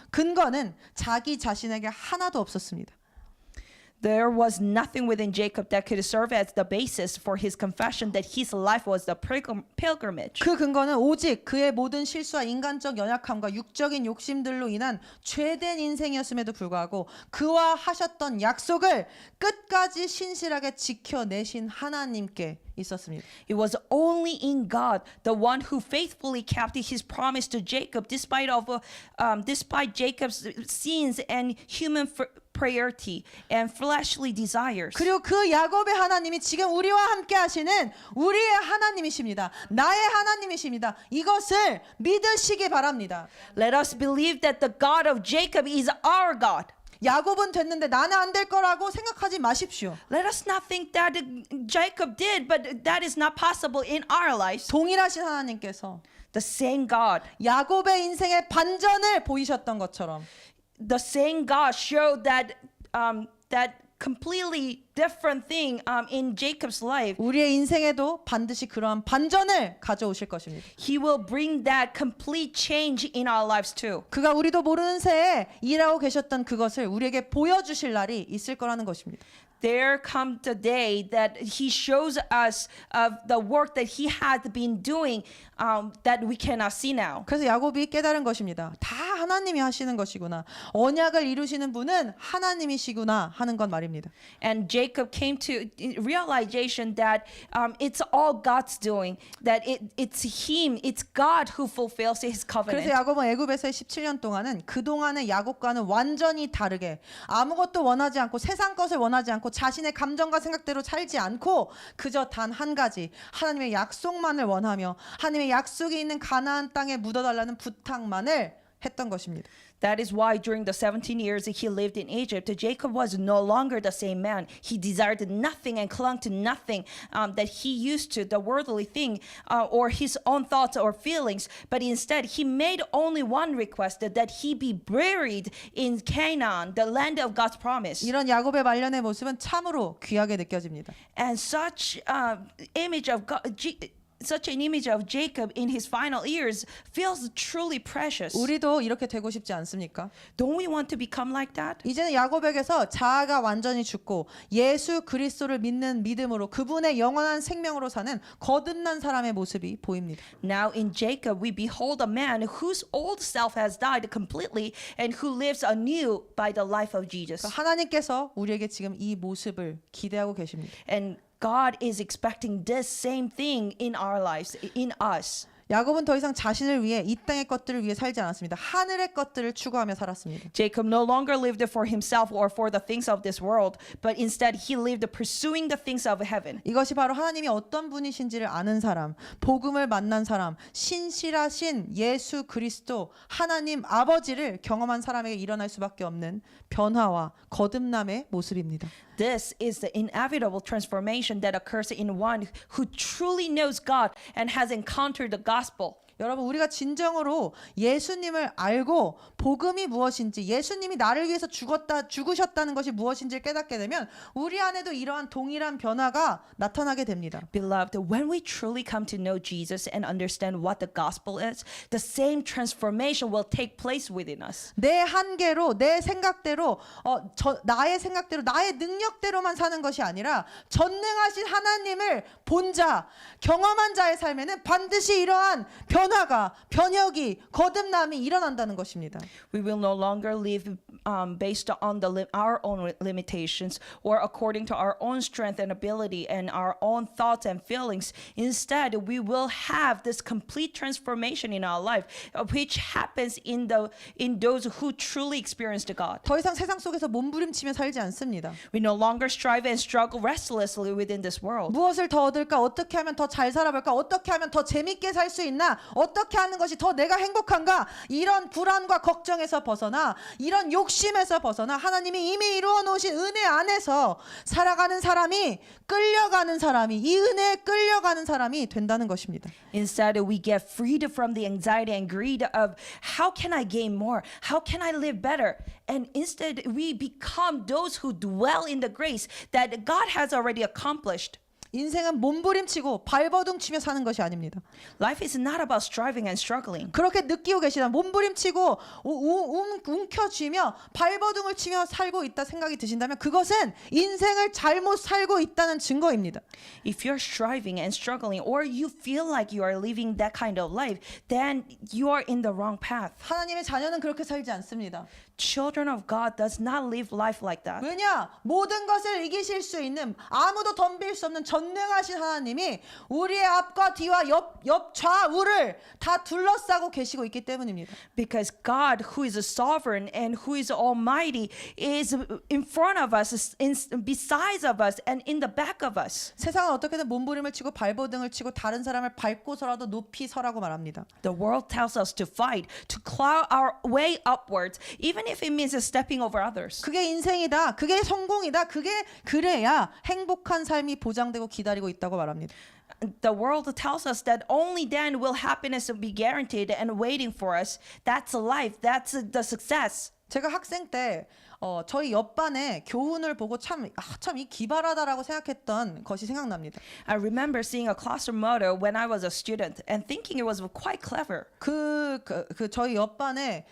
근거는 자기 자신에게 하나도 없었습니다. There was nothing within Jacob that could serve as the basis for his confession that his life was the pilgrimage. 그 근거는 오직 그의 모든 실수와 인간적 연약함과 육적인 욕심들로 인한 죄된 인생이었음에도 불구하고 그와 하셨던 약속을 끝까지 신실하게 지켜내신 하나님께 있었습니다. It was only in God, the one who faithfully kept his promise to Jacob despite Jacob's sins and human frailty and fleshly desires. 그리고 그 야곱의 하나님이 지금 우리와 함께 하시는 우리의 하나님이십니다. 나의 하나님이십니다. 이것을 믿으시기 바랍니다. Let us believe that the God of Jacob is our God. 야곱은 됐는데 나는 안 될 거라고 생각하지 마십시오. Let us not think that Jacob did, but that is not possible in our lives. 동일하신 하나님께서 The same God, 야곱의 인생의 반전을 보이셨던 것처럼 the same God showed that completely different thing in Jacob's life. 우리의 인생에도 반드시 그러한 반전을 가져오실 것입니다. He will bring that complete change in our lives too. 그가 우리도 모르는 새에 일하고 계셨던 그것을 우리에게 보여주실 날이 있을 거라는 것입니다. There come the day that he shows us of the work that he had been doing that we cannot see now. 그래서 야곱이 깨달은 것입니다. 다 하나님이 하시는 것이구나. 언약을 이루시는 분은 하나님이시구나 하는 건 말입니다. And Jacob came to realization that it's all God's doing. That it's him, it's God who fulfills his covenant. 그래서 야곱은 애굽에서의 17년 동안은 그동안의 야곱과는 완전히 다르게 아무것도 원하지 않고 세상 것을 원하지 않고 자신의 감정과 생각대로 살지 않고 그저 단 한 가지 하나님의 약속만을 원하며 하나님의 약속이 있는 가나안 땅에 묻어달라는 부탁만을 했던 것입니다. That is why during the 17 years he lived in Egypt, Jacob was no longer the same man. He desired nothing and clung to nothing that he used to, the worldly thing, or his own thoughts or feelings. But instead, he made only one request, that he be buried in Canaan, the land of God's promise. 이런 야곱의 말년의 모습은 참으로 귀하게 느껴집니다. And such image of God, such an image of Jacob in his final years feels truly precious. 우리도 이렇게 되고 싶지 않습니까? Don't we want to become like that? 이제는 야곱에게서 자아가 완전히 죽고 예수 그리스도를 믿는 믿음으로 그분의 영원한 생명으로 사는 거듭난 사람의 모습이 보입니다. Now in Jacob we behold a man whose old self has died completely and who lives anew by the life of Jesus. 하나님께서 우리에게 지금 이 모습을 기대하고 계십니다. And God is expecting this same thing in our lives, in us. 야곱은 더 이상 자신을 위해 이 땅의 것들을 위해 살지 않았습니다. 하늘의 것들을 추구하며 살았습니다. Jacob no longer lived for himself or for the things of this world, but instead he lived pursuing the things of heaven. 이것이 바로 하나님이 어떤 분이신지를 아는 사람, 복음을 만난 사람, 신실하신 예수 그리스도 하나님 아버지를 경험한 사람에게 일어날 수밖에 없는 변화와 거듭남의 모습입니다. This is the inevitable transformation that occurs in one who truly knows God and has encountered the gospel. 여러분 우리가 진정으로 예수님을 알고 복음이 무엇인지 예수님이 나를 위해서 죽으셨다는 것이 무엇인지를 깨닫게 되면 우리 안에도 이러한 동일한 변화가 나타나게 됩니다. Beloved, when we truly come to know Jesus and understand what the gospel is, the same transformation will take place within us. 내 한계로 내 생각대로 나의 생각대로 나의 능력대로만 사는 것이 아니라 전능하신 하나님을 본 자, 경험한 자의 삶에는 반드시 이러한 변화가 변혁이 거듭남이 일어난다는 것입니다. We will no longer live based on our own limitations or according to our own strength and ability and our own thoughts and feelings. Instead, we will have this complete transformation in our life, which happens in those who truly experienced God. 더 이상 세상 속에서 몸부림치며 살지 않습니다. We no longer strive and struggle restlessly within this world. 무엇을 더 얻을까? 어떻게 하면 더 잘 살아볼까? 어떻게 하면 더 재밌게 살 수 있나? 어떻게 하는 것이 더 내가 행복한가? 이런 불안과 걱정에서 벗어나 이런 욕심에서 벗어나 하나님이 이미 이루어 놓으신 은혜 안에서 살아가는 사람이 끌려가는 사람이 이 은혜에 끌려가는 사람이 된다는 것입니다. Instead, we get freed from the anxiety and greed of how can I gain more? How can I live better? And instead, we become those who dwell in the grace that God has already accomplished. 인생은 몸부림치고 발버둥치며 사는 것이 아닙니다. Life is not about striving and struggling. 그렇게 느끼고 계시다. 몸부림치고 움켜쥐며 발버둥을 치며 살고 있다 생각이 드신다면 그것은 인생을 잘못 살고 있다는 증거입니다. If you're striving and struggling, or you feel like you are living that kind of life, then you are in the wrong path. 하나님의 자녀는 그렇게 살지 않습니다. Children of God does not live life like that. 왜냐? 모든 것을 이기실 수 있는 아무도 덤빌 수 없는 전능하신 하나님이 우리의 앞과 뒤와 옆 좌우를 다 둘러싸고 계시고 있기 때문입니다. Because God, who is a sovereign and who is almighty, is in front of us, besides of us, and in the back of us. 세상은 어떻게든 몸부림을 치고 발버둥을 치고 다른 사람을 밟고서라도 높이 서라고 말합니다. The world tells us to fight, to claw our way upwards, even if it means stepping over others. 그게 인생이다. 그게 성공이다. 그래야 행복한 삶이 보장되고 기다리고 있다고 말합니다. The world tells us that only then will happiness be guaranteed and waiting for us. That's life. That's the success. 제가 학생 때 저희 옆반의 교훈을 보고 참 이 기발하다라고 생각했던 것이 생각납니다. I remember seeing a classroom motto when I was a student and thinking it was quite clever. 저희 옆반의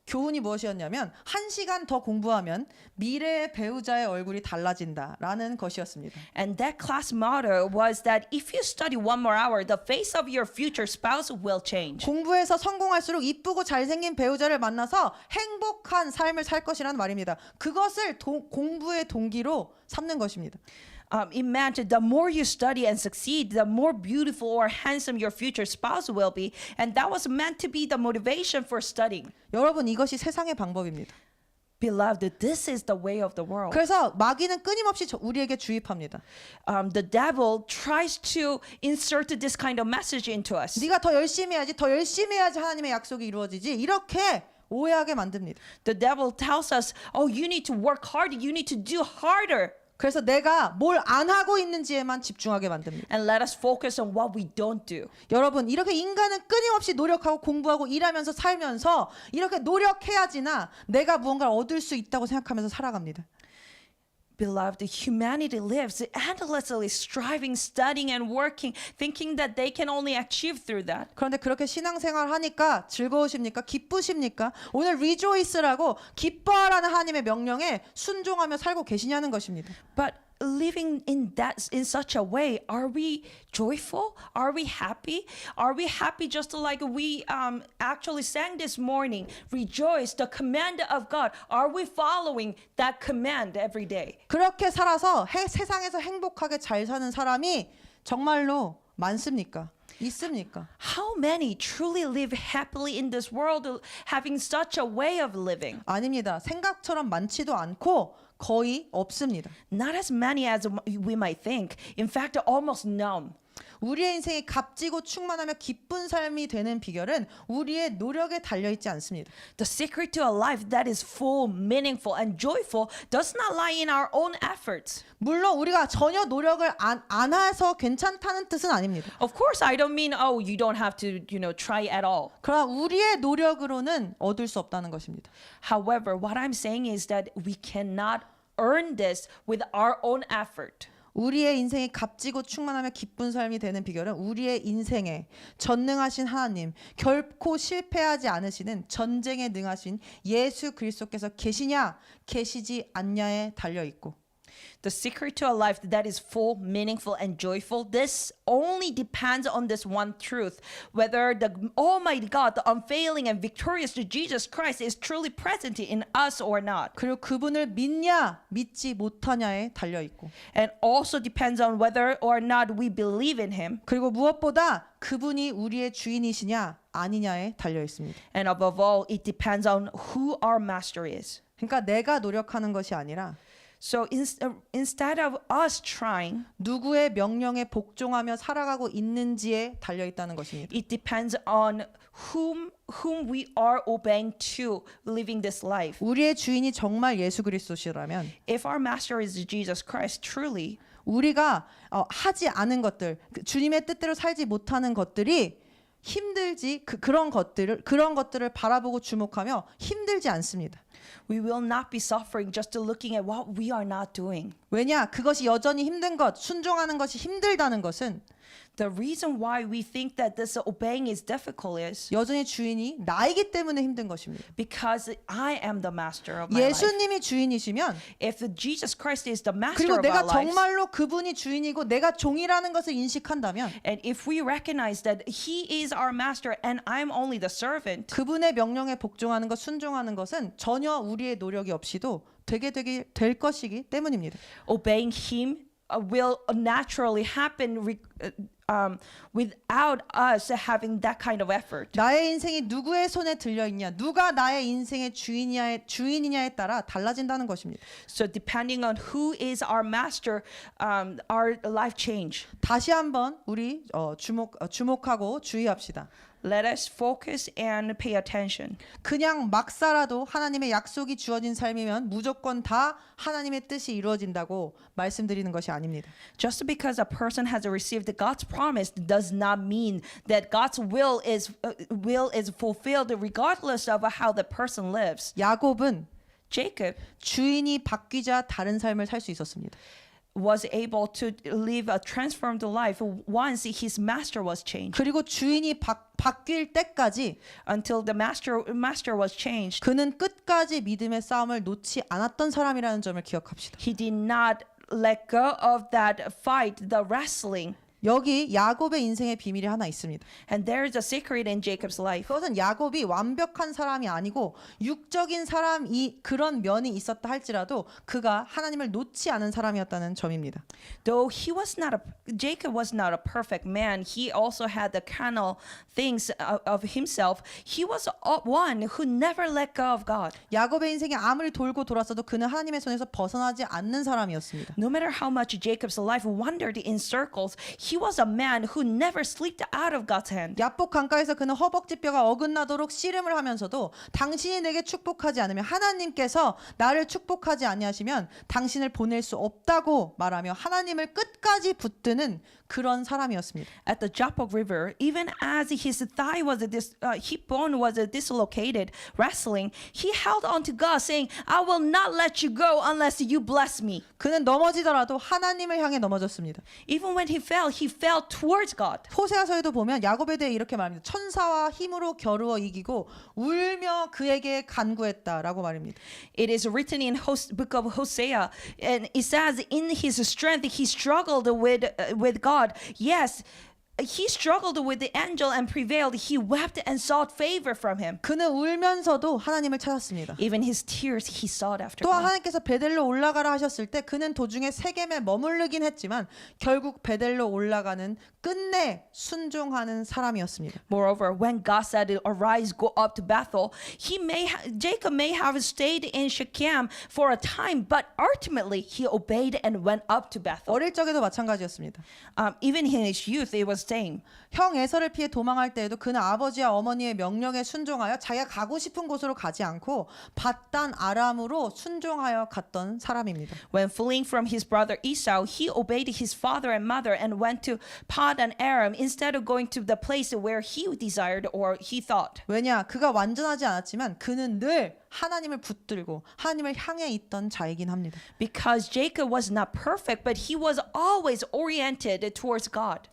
교훈이 무엇이었냐면 1시간 더 공부하면 미래의 배우자의 얼굴이 달라진다라는 것이었습니다. And that class motto was that if you study one more hour, the face of your future spouse will change. 공부해서 성공할수록 이쁘고 잘생긴 배우자를 만나서 행복한 삶을 살 것이라는 말입니다. 그것을 공부의 동기로 삼는 것입니다. It meant the more you study and succeed, the more beautiful or handsome your future spouse will be. And that was meant to be the motivation for studying. 여러분 이것이 세상의 방법입니다. Beloved, this is the way of the world. 그래서 마귀는 끊임없이 우리에게 주입합니다. The devil tries to insert this kind of message into us. 네가 더 열심히 해야지, 더 열심히 해야지 하나님의 약속이 이루어지지. 이렇게 오해하게 만듭니다. The devil tells us, oh, you need to work harder. You need to do harder. 그래서 내가 뭘 안 하고 있는지에만 집중하게 만듭니다. And let us focus on what we don't do. 여러분 이렇게 인간은 끊임없이 노력하고 공부하고 일하면서 살면서 이렇게 노력해야지나 내가 무언가를 얻을 수 있다고 생각하면서 살아갑니다. Beloved, humanity lives endlessly striving, studying, and working, thinking that they can only achieve through that. 그런데 그렇게 신앙생활 하니까 즐거우십니까? 기쁘십니까? 오늘 rejoice라고 기뻐하라는 하나님의 명령에 순종하며 살고 계시냐는 것입니다. But living in such a way, are we joyful? Are we happy? Are we happy just like we actually sang this morning? Rejoice, the command of God. Are we following that command every day? 그렇게 살아서 세상에서 행복하게 잘 사는 사람이 정말로 많습니까? 있습니까? How many truly live happily in this world having such a way of living? 아닙니다. 생각처럼 많지도 않고 거의 없습니다. Not as many as we might think. In fact, almost none. 우리의 인생이 값지고 충만하며 기쁜 삶이 되는 비결은 우리의 노력에 달려있지 않습니다. The secret to a life that is full, meaningful, and joyful does not lie in our own efforts. 물론 우리가 전혀 노력을 안 해서 괜찮다는 뜻은 아닙니다. Of course, I don't mean, oh, you don't have to, try at all. 그러나 우리의 노력으로는 얻을 수 없다는 것입니다. However, what I'm saying is that we cannot earn this with our own effort. 우리의 인생이 값지고 충만하며 기쁜 삶이 되는 비결은 우리의 인생에 전능하신 하나님, 결코 실패하지 않으시는 전쟁에 능하신 예수 그리스도께서 계시냐, 계시지 않냐에 달려 있고 The secret to a life that is full, meaningful, and joyful, this only depends on this one truth, whether the Almighty God, the unfailing and victorious Jesus Christ is truly present in us or not. 그리고 그분을 믿냐, 믿지 못하냐에 달려 있고 And also depends on whether or not we believe in Him. 그리고 무엇보다 그분이 우리의 주인이시냐, 아니냐에 달려 있습니다. And above all, it depends on who our master is. 그러니까 내가 노력하는 것이 아니라 So instead of us trying, 누구의 명령에 복종하며 살아가고 있는지에 달려 있다는 것입니다. it depends on whom we are obeying to living this life. 우리의 주인이 정말 예수 그리스도시라면 If our master is Jesus Christ truly, 우리가 하지 않은 것들, 주님의 뜻대로 살지 못하는 것들이 힘들지 그런 것들을 바라보고 주목하며 힘들지 않습니다. we will not be suffering just looking at what we are not doing. 왜냐? 그것이 여전히 힘든 것, 순종하는 것이 힘들다는 것은 The reason why we think that this obeying is difficult is 여전히 주인이 나이기 때문에 힘든 것입니다. because I am the master of my life. 예수님이 주인이시면 If Jesus Christ is the master 그리고 of 내가 our lives, 정말로 그분이 주인이고 내가 종이라는 것을 인식한다면 and if we recognize that He is our master and I'm only the servant, 그분의 명령에 복종하는 것, 순종하는 것은 전혀 우리의 노력이 없이도 되게 될 것이기 때문입니다. obeying Him will naturally happen without us having that kind of effort. 나의 인생이 누구의 손에 들려 있냐, 누가 나의 인생의 주인이냐에 따라 달라진다는 것입니다. So depending on who is our master, our life change. 다시 한번 우리 주목하고 주의합시다. Let us focus and pay attention. 그냥 막 살아도 하나님의 약속이 주어진 삶이면 무조건 다 하나님의 뜻이 이루어진다고 말씀드리는 것이 아닙니다. Just because a person has received God's promise does not mean that God's will is fulfilled regardless of how the person lives. 야곱은 Jacob 주인이 바뀌자 다른 삶을 살 수 있었습니다. was able to live a transformed life once his master was changed. 그리고 주인이 바뀔 때까지 Until the master was changed, 그는 끝까지 믿음의 싸움을 놓지 않았던 사람이라는 점을 기억합시다. he did not let go of that fight, the wrestling. 여기 야곱의 인생의 비밀이 하나 있습니다. And there is a secret in Jacob's life. 그것은 야곱이 완벽한 사람이 아니고 육적인 사람이 그런 면이 있었다 할지라도 그가 하나님을 놓지 않은 사람이었다는 점입니다. Though Jacob was not a perfect man, he also had the carnal things of himself. He was one who never let go of God. 야곱의 인생이 아무리 돌고 돌았어도 그는 하나님의 손에서 벗어나지 않는 사람이었습니다. No matter how much Jacob's life wandered in circles, he was a man who never slipped out of God's hand. 야복 강가에서 그는 허벅지뼈가 어긋나도록 씨름을 하면서도 당신이 내게 축복하지 않으면 하나님께서 나를 축복하지 아니하시면 당신을 보낼 수 없다고 말하며 하나님을 끝까지 붙드는 그런 사람이었습니다. At the Jabbok River, even as his hip bone was dislocated, wrestling, he held on to God, saying, "I will not let you go unless you bless me." 그는 넘어지더라도 하나님을 향해 넘어졌습니다. Even when he fell towards God. 호세아서에도 보면 야곱에 대해 이렇게 말합니다. 천사와 힘으로 겨루어 이기고 울며 그에게 간구했다라고 말입니다. It is written in book of Hosea, and it says, "In his strength he struggled with God." Yes, he struggled with the angel and prevailed. He wept and sought favor from him. 그는 울면서도 하나님을 찾았습니다. Even his tears he sought after 또한 God. 하나님께서 베델로 올라가라 하셨을 때 그는 도중에 세겜에 머무르긴 했지만 결국 베델로 올라가는 끝내 순종하는 사람이었습니다. Moreover, when God said, "Arise, go up to Bethel," Jacob may have stayed in Shechem for a time, but ultimately he obeyed and went up to Bethel. 어릴 적에도 마찬가지였습니다. Even in his youth, it was same. 형 에서를 피해 도망할 때에도 그는 아버지와 어머니의 명령에 순종하여 자기가 가고 싶은 곳으로 가지 않고 밧단 아람으로 순종하여 갔던 사람입니다. When fleeing from his brother Esau, he obeyed his father and mother and went to Padan Aram instead of going to the place where he desired or he thought. 왜냐? 그가 완전하지 않았지만 그는 늘 하나님을 붙들고 하나님을 향해 있던 자이긴 합니다. Because Jacob was not perfect, but he was always oriented towards God.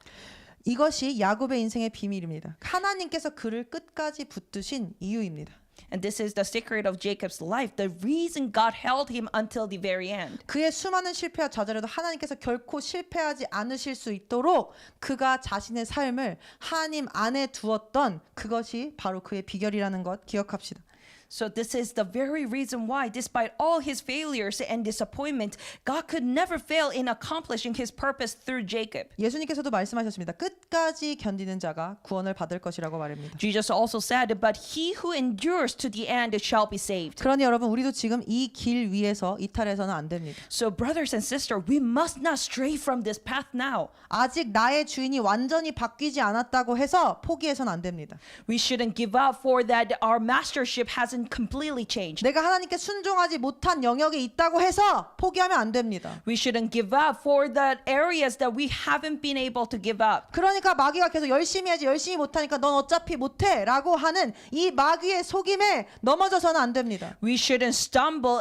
이것이 야곱의 인생의 비밀입니다. 하나님께서 그를 끝까지 붙드신 이유입니다. And this is the secret of Jacob's life, the reason God held him until the very end. 그의 수많은 실패와 좌절에도 하나님께서 결코 실패하지 않으실 수 있도록 그가 자신의 삶을 하나님 안에 두었던 그것이 바로 그의 비결이라는 것 기억합시다. So this is the very reason why, despite all his failures and disappointment, God could never fail in accomplishing his purpose through Jacob. 예수님께서도 말씀하셨습니다. 끝까지 견디는 자가 구원을 받을 것이라고 말합니다. Jesus also said, but he who endures to the end shall be saved. 그러니 여러분 우리도 지금 이 길 위에서 이탈해서는 안 됩니다. So brothers and sisters, we must not stray from this path now. 아직 나의 주인이 완전히 바뀌지 않았다고 해서 포기해서는 안 됩니다. We shouldn't give up for that our mastership hasn't completely changed. 내가 하나님께 순종하지 못한 영역이 있다고 해서 포기하면 안 됩니다. We shouldn't give up for the areas that we haven't been able to give up. 그러니까 마귀가 계속 열심히 하지 열심히 못하니까 넌 어차피 못해 라고 하는 이 마귀의 속임에 넘어져서는 안 됩니다. We shouldn't stumble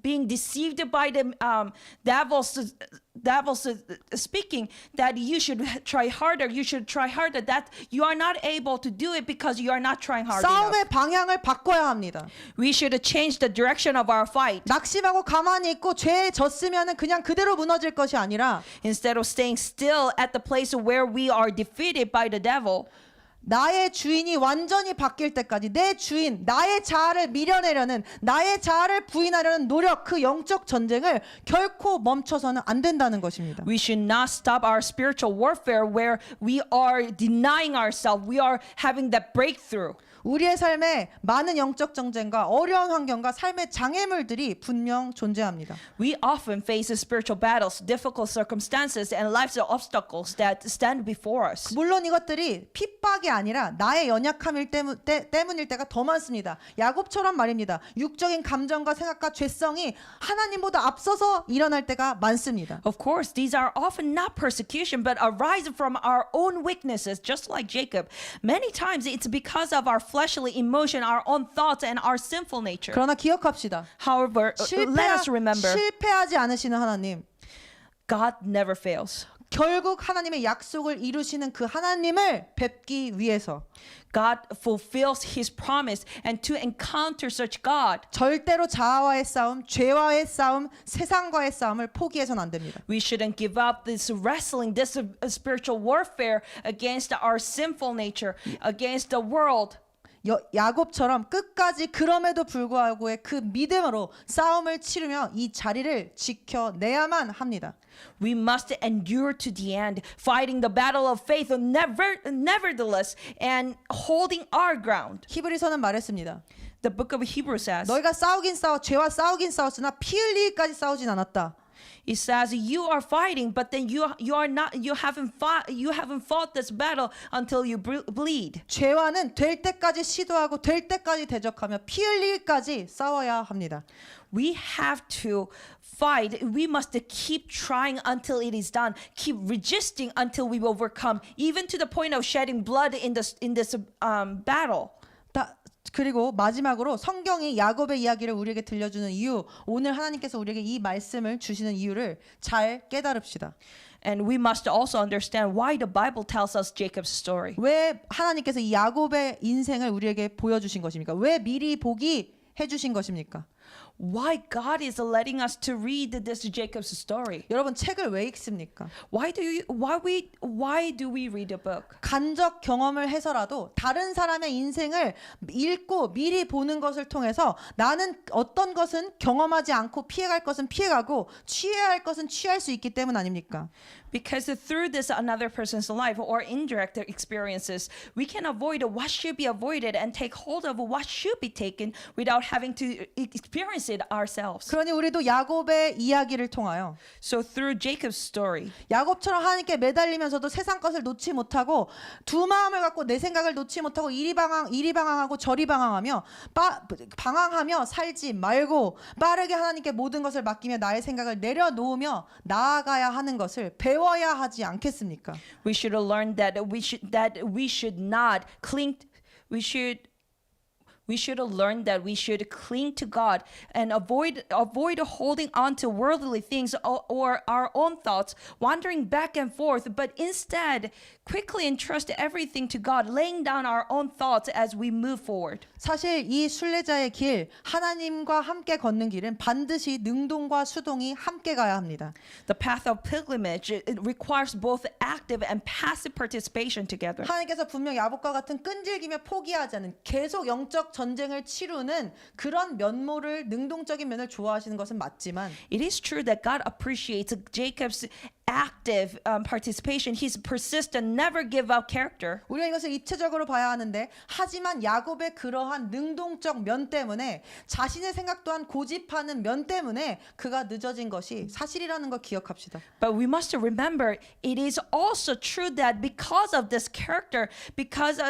being deceived by the devil's speaking that you should try harder, that you are not able to do it because you are not trying hard enough. 싸움의 방향을 바꿔야 합니다. We should change the direction of our fight. 낙심하고 가만히 있고 죄에 졌으면은 그냥 그대로 무너질 것이 아니라 Instead of staying still at the place where we are defeated by the devil, 나의 주인이 완전히 바뀔 때까지 내 주인, 나의 자아를 밀어내려는 나의 자아를 부인하려는 노력, 그 영적 전쟁을 결코 멈춰서는 안 된다는 것입니다. we should not stop our spiritual warfare where we are denying ourselves. We are having that breakthrough. 우리의 삶에 많은 영적 전쟁과 어려운 환경과 삶의 장애물들이 분명 존재합니다. We often face spiritual battles, difficult circumstances, and life's obstacles that stand before us. 물론 이것들이 핍박이 아니라 나의 연약함일 때문일 때가 더 많습니다. 야곱처럼 말입니다. 육적인 감정과 생각과 죄성이 하나님보다 앞서서 일어날 때가 많습니다. Of course, these are often not persecution, but arise from our own weaknesses, just like Jacob. Many times it's because of our fleshly emotion, our own thoughts, and our sinful nature. 그러나 기억합시다. However, let us remember, 실패하지 않으시는 하나님, God never fails. 결국 하나님의 약속을 이루시는 그 하나님을 뵙기 위해서 God fulfills His promise, and to encounter such God, 절대로 자아와의 싸움, 죄와의 싸움, 세상과의 싸움을 포기해서는 안 됩니다. we shouldn't give up this wrestling, this spiritual warfare against our sinful nature, against the world. 야곱처럼 끝까지 그럼에도 불구하고의 그 믿음으로 싸움을 치르며 이 자리를 지켜내야만 합니다. We must endure to the end, fighting the battle of faith, nevertheless, and holding our ground. 히브리서는 말했습니다. The book of Hebrews says, 너희가 죄와 싸우긴 싸웠으나 피 흘리기까지 싸우진 않았다. it says you are fighting, but then you haven't fought this battle until you bleed. 죄와는 될 때까지 시도하고 될 때까지 대적하며 피 흘리기까지 싸워야 합니다. We have to fight. We must keep trying until it is done. Keep resisting until we overcome, even to the point of shedding blood in this battle. 그리고 마지막으로 성경이 야곱의 이야기를 우리에게 들려주는 이유, 오늘 하나님께서 우리에게 이 말씀을 주시는 이유를 잘 깨달읍시다. And we must also understand why the Bible tells us Jacob's story. 왜 하나님께서 이 야곱의 인생을 우리에게 보여주신 것입니까? 왜 미리 보기 해주신 것입니까? Why God is letting us to read this Jacob's story? 여러분 책을 왜 읽습니까? Why do we read a book? 간접 경험을 해서라도 다른 사람의 인생을 읽고 미리 보는 것을 통해서 나는 어떤 것은 경험하지 않고 피해갈 것은 피해가고 취해야 할 것은 취할 수 있기 때문 아닙니까? Because through this another person's life or indirect experiences, we can avoid what should be avoided and take hold of what should be taken without having to experience it ourselves. 그러니 우리도 야곱의 이야기를 통하여 So through Jacob's story, 야곱처럼 하나님께 매달리면서도 세상 것을 놓지 못하고 두 마음을 갖고 내 생각을 놓지 못하고 이리 방황하고 저리 방황하며 살지 말고 빠르게 하나님께 모든 것을 맡기며 나의 생각을 내려놓으며 나아가야 하는 것을 배워야 하지 않겠습니까? we should learn that we should not cling. We should learn that we should cling to God and avoid holding on to worldly things or our own thoughts, wandering back and forth, but instead quickly entrust everything to God, laying down our own thoughts as we move forward. 사실 이 순례자의 길, 하나님과 함께 걷는 길은 반드시 능동과 수동이 함께 가야 합니다. The path of pilgrimage, it requires both active and passive participation together. 하나님께서 분명 야곱과 같은 끈질기며 포기하지 않은 계속 영적 전쟁을 치르는 그런 면모를 능동적인 면을 좋아하시는 것은 맞지만 It is true that God appreciates Jacob's active participation, his persistent, never give up character. 우리가 이것을 입체적으로 봐야 하는데 하지만 야곱의 그러한 능동적 면 때문에 자신의 생각 또한 고집하는 면 때문에 그가 늦어진 것이 사실이라는 걸 기억합시다. But we must remember it is also true that because of this character, because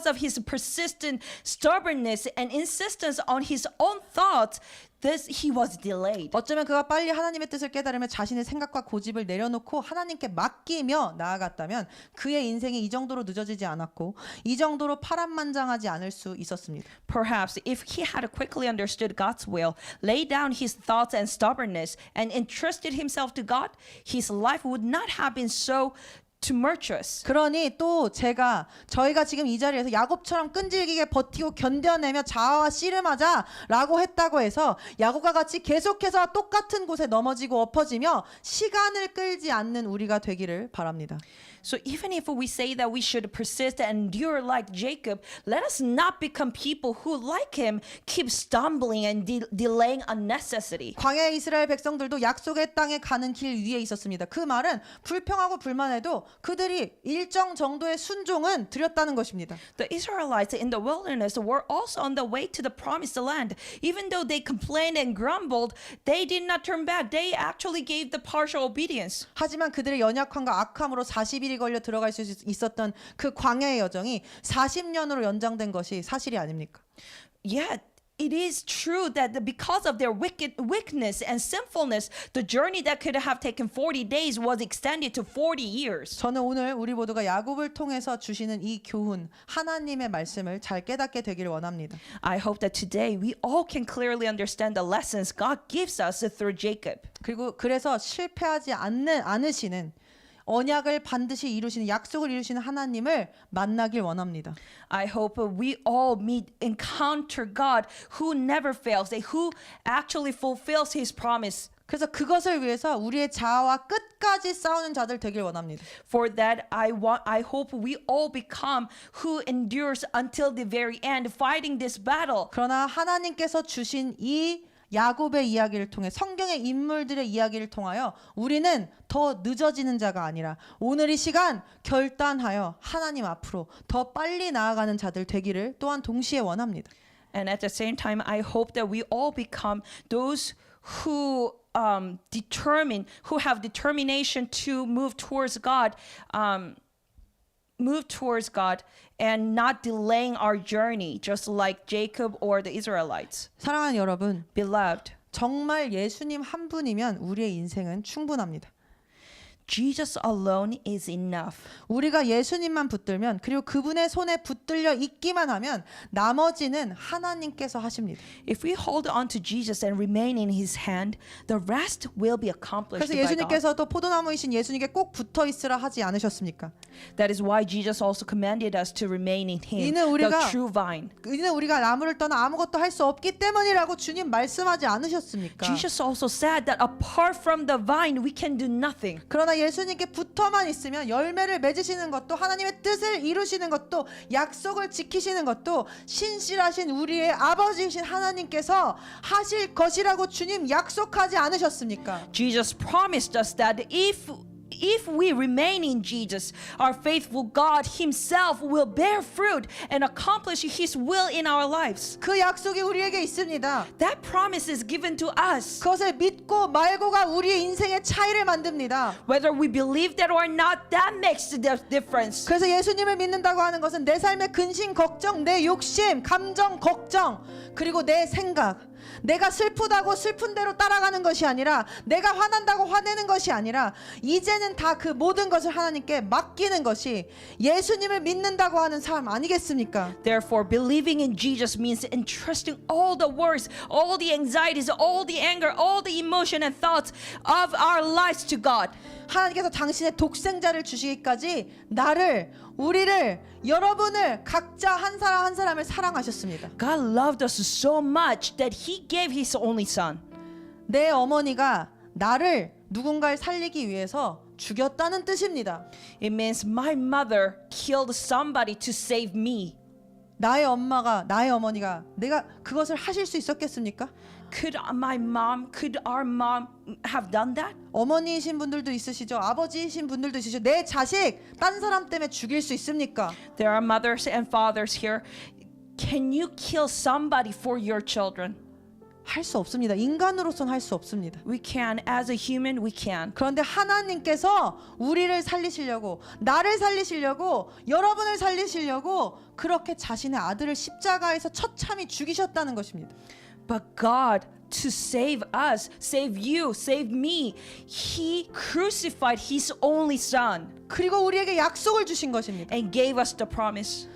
of his persistent stubbornness and insistence on his own thoughts, he was delayed. 어쩌면 그가 빨리 하나님의 뜻을 깨달으며 자신의 생각과 고집을 내려놓고 하나님께 맡기며 나아갔다면 그의 인생이 이 정도로 늦어지지 않았고 이 정도로 파란만장하지 않을 수 있었습니다. Perhaps if he had quickly understood God's will, laid down his thoughts and stubbornness, and entrusted himself to God, his life would not have been so tumultuous. 그러니 또 저희가 지금 이 자리에서 야곱처럼 끈질기게 버티고 견뎌내며 자아와 씨름하자라고 했다고 해서 야곱과 같이 계속해서 똑같은 곳에 넘어지고 엎어지며 시간을 끌지 않는 우리가 되기를 바랍니다. So even if we say that we should persist and endure like Jacob, let us not become people who, like him, keep stumbling and delaying unnecessary. 광야의 이스라엘 백성들도 약속의 땅에 가는 길 위에 있었습니다. 그 말은 불평하고 불만해도 그들이 일정 정도의 순종은 드렸다는 것입니다. The Israelites in the wilderness were also on the way to the promised land. Even though they complained and grumbled, they did not turn back. They actually gave the partial obedience. 하지만 그들의 연약함과 악함으로 40일이 걸려 들어갈 수 있었던 그 광야의 여정이 40년으로 연장된 것이 사실이 아닙니까? Yet it is true that because of their wickedness and sinfulness, the journey that could have taken 40 days was extended to 40 years. 저는 오늘 우리 모두가 야곱을 통해서 주시는 이 교훈, 하나님의 말씀을 잘 깨닫게 되기를 원합니다. I hope that today we all can clearly understand the lessons God gives us through Jacob. 그래서 실패하지 않으시는 언약을 반드시 이루시는 약속을 이루시는 하나님을 만나길 원합니다. I hope we all encounter God who never fails, who actually fulfills His promise. 그래서 그것을 위해서 우리의 자아와 끝까지 싸우는 자들 되길 원합니다. For that, I hope we all become who endures until the very end, fighting this battle. 그러나 하나님께서 주신 이 야곱의 이야기를 통해 성경의 인물들의 이야기를 통하여 우리는 더 늦어지는 자가 아니라 오늘 이 시간 결단하여 하나님 앞으로 더 빨리 나아가는 자들 되기를 또한 동시에 원합니다. And at the same time, I hope that we all become those who who have determination to move towards God and not delaying our journey, just like Jacob or the Israelites. 사랑하는 여러분, Beloved, 정말 예수님 한 분이면 우리의 인생은 충분합니다. Jesus alone is enough. 우리가 예수님만 붙들면 그리고 그분의 손에 붙들려 있기만 하면 나머지는 하나님께서 하십니다. If we hold on to Jesus and remain in His hand, the rest will be accomplished 그래서 by God. 예수님께서도 포도나무이신 예수님께 꼭 붙어 있으라 하지 않으셨습니까? That is why Jesus also commanded us to remain in Him, 이는 the 우리가- true vine. 이는 우리가 나무를 떠나 아무것도 할 수 없기 때문이라고 주님 말씀하지 않으셨습니까? Jesus also said that apart from the vine, we can do nothing. 그러나 예수님께 붙어만 있으면 열매를 맺으시는 것도 하나님의 뜻을 이루시는 것도 약속을 지키시는 것도 신실하신 우리의 아버지이신 하나님께서 하실 것이라고 주님 약속하지 않으셨습니까? Jesus promised us that if we remain in Jesus, our faithful God Himself will bear fruit and accomplish His will in our lives. 그 약속이 우리에게 있습니다. That promise is given to us. 그것을 믿고 말고가 우리의 인생의 차이를 만듭니다. Whether we believe that or not, that makes the difference. 그래서 예수님을 믿는다고 하는 것은 내 삶의 근심, 걱정, 내 욕심, 감정, 걱정, 그리고 내 생각, 내가 슬프다고 슬픈 대로 따라가는 것이 아니라 내가 화난다고 화내는 것이 아니라 이제는 다 그 모든 것을 하나님께 맡기는 것이 예수님을 믿는다고 하는 삶 아니겠습니까? Therefore, believing in Jesus means entrusting all the worries, all the anxieties, all the anger, all the emotion and thoughts of our lives to God. 하나님께서 당신의 독생자를 주시기까지 나를, 우리를, 여러분을 각자 한 사람 한 사람을 사랑하셨습니다. God loved us so much that He gave His only Son. 내 어머니가 나를 누군가를 살리기 위해서 죽였다는 뜻입니다. It means my mother killed somebody to save me. 나의 엄마가 나의 어머니가 내가 그것을 하실 수 있었겠습니까? Could our mom have done that? 어머니이신 분들도 있으시죠. 아버지이신 분들도 있으시죠. 내 자식 딴 사람 때문에 죽일 수 있습니까? There are mothers and fathers here. Can you kill somebody for your children? 할 수 없습니다. 인간으로서는 할 수 없습니다. We can. As a human, we can. 그런데 하나님께서 우리를 살리시려고, 나를 살리시려고, 여러분을 살리시려고 그렇게 자신의 아들을 십자가에서 처참히 죽이셨다는 것입니다. But God, to save us, save you, save me, He crucified His only Son 그리고 우리에게 약속을 주신 것입니다. and gave us the promise.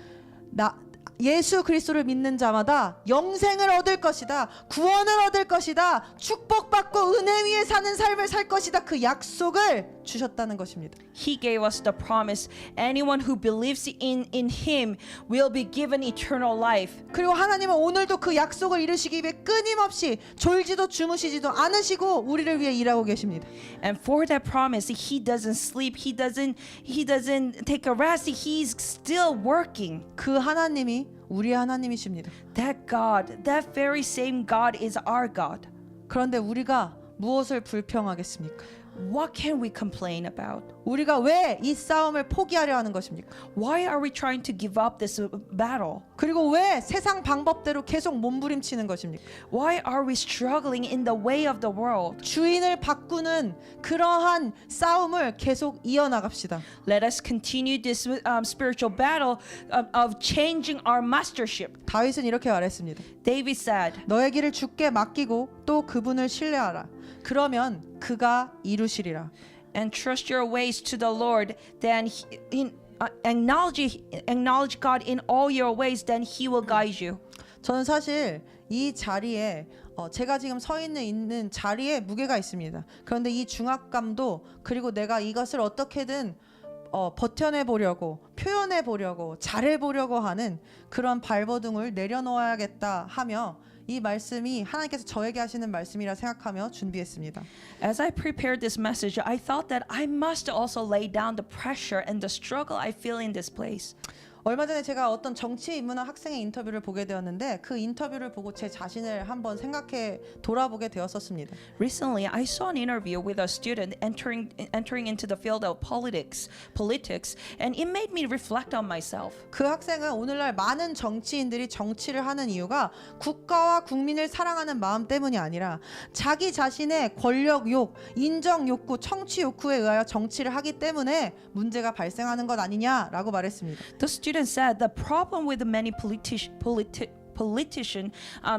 예수 그리스도를 믿는 자마다 영생을 얻을 것이다. 구원을 얻을 것이다. 축복받고 은혜 위에 사는 삶을 살 것이다. 그 약속을 주셨다는 것입니다. He gave us the promise. Anyone who believes in Him will be given eternal life. 그리고 하나님은 오늘도 그 약속을 이루시기 위해 끊임없이 졸지도 주무시지도 않으시고 우리를 위해 일하고 계십니다. And for that promise, He doesn't sleep. He doesn't take a rest. He's still working. 그 하나님이 우리의 하나님이십니다. That God, that very same God is our God. 그런데 우리가 무엇을 불평하겠습니까? What can we complain about? 우리가 왜 이 싸움을 포기하려 하는 것입니까? Why are we trying to give up this battle? 그리고 왜 세상 방법대로 계속 몸부림치는 것입니까? Why are we struggling in the way of the world? 주인을 바꾸는 그러한 싸움을 계속 이어나갑시다. Let us continue this spiritual battle of changing our mastership. 다윗은 이렇게 말했습니다. David said, 너의 길을 주께 맡기고 또 그분을 신뢰하라. 그러면 그가 이루시리라. and trust your ways to the Lord, then acknowledge God in all your ways, then He will guide you. 저는 사실 이 자리에 제가 지금 서 있는 자리에 무게가 있습니다. 그런데 이 중압감도 그리고 내가 이것을 어떻게든 버텨내 보려고 표현해 보려고 잘해 보려고 하는 그런 발버둥을 내려놓아야겠다 하며 이 말씀이 하나님께서 저에게 하시는 말씀이라 생각하며 준비했습니다. As I prepared this message, I thought that I must also lay down the pressure and the struggle I feel in this place. 얼마 전에 제가 어떤 정치에 입문한 학생의 인터뷰를 보게 되었는데 그 인터뷰를 보고 제 자신을 한번 생각해 돌아보게 되었었습니다. Recently, I saw an interview with a student entering into the field of politics, and it made me reflect on myself. 그 학생은 오늘날 많은 정치인들이 정치를 하는 이유가 국가와 국민을 사랑하는 마음 때문이 아니라 자기 자신의 권력 욕, 인정 욕구, 청취 욕구에 의하여 정치를 하기 때문에 문제가 발생하는 것 아니냐라고 말했습니다. The student said the problem with many politician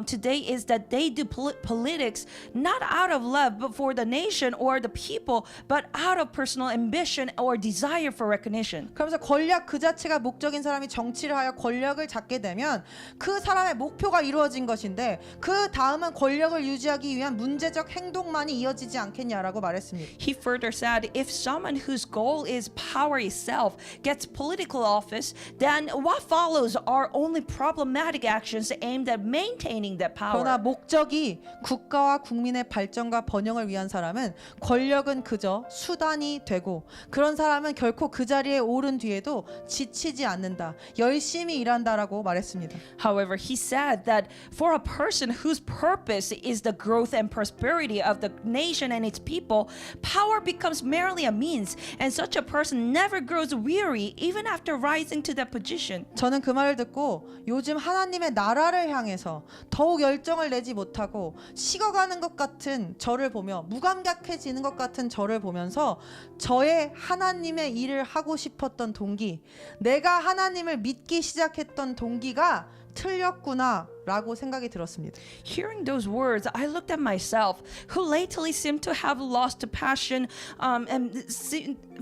today is that they do politics not out of love but for the nation or the people, but out of personal ambition or desire for recognition. 그러면서 권력 그 자체가 목적인 사람이 정치를 하여 권력을 잡게 되면 그 사람의 목표가 이루어진 것인데 그 다음은 권력을 유지하기 위한 문제적 행동만이 이어지지 않겠냐라고 말했습니다. He further said, if someone whose goal is power itself gets political office, then what follows are only problematic actions aimed at maintaining that 그러나 power. 목적이 국가와 국민의 발전과 번영을 위한 사람은 권력은 그저 수단이 되고 그런 사람은 결코 그 자리에 오른 뒤에도 지치지 않는다. 열심히 일한다라고 말했습니다. However, he said that for a person whose purpose is the growth and prosperity of the nation and its people, power becomes merely a means, and such a person never grows weary even after rising to that position. 저는 그 말을 듣고 요즘 하나님의 나라를 향해서 더욱 열정을 내지 못하고 식어가는 것 같은 저를 보며 무감각해지는 것 같은 저를 보면서 저의 하나님의 일을 하고 싶었던 동기, 내가 하나님을 믿기 시작했던 동기가 틀렸구나 라고 생각이 들었습니다. Hearing those words, I looked at myself, who lately seemed to have lost passion and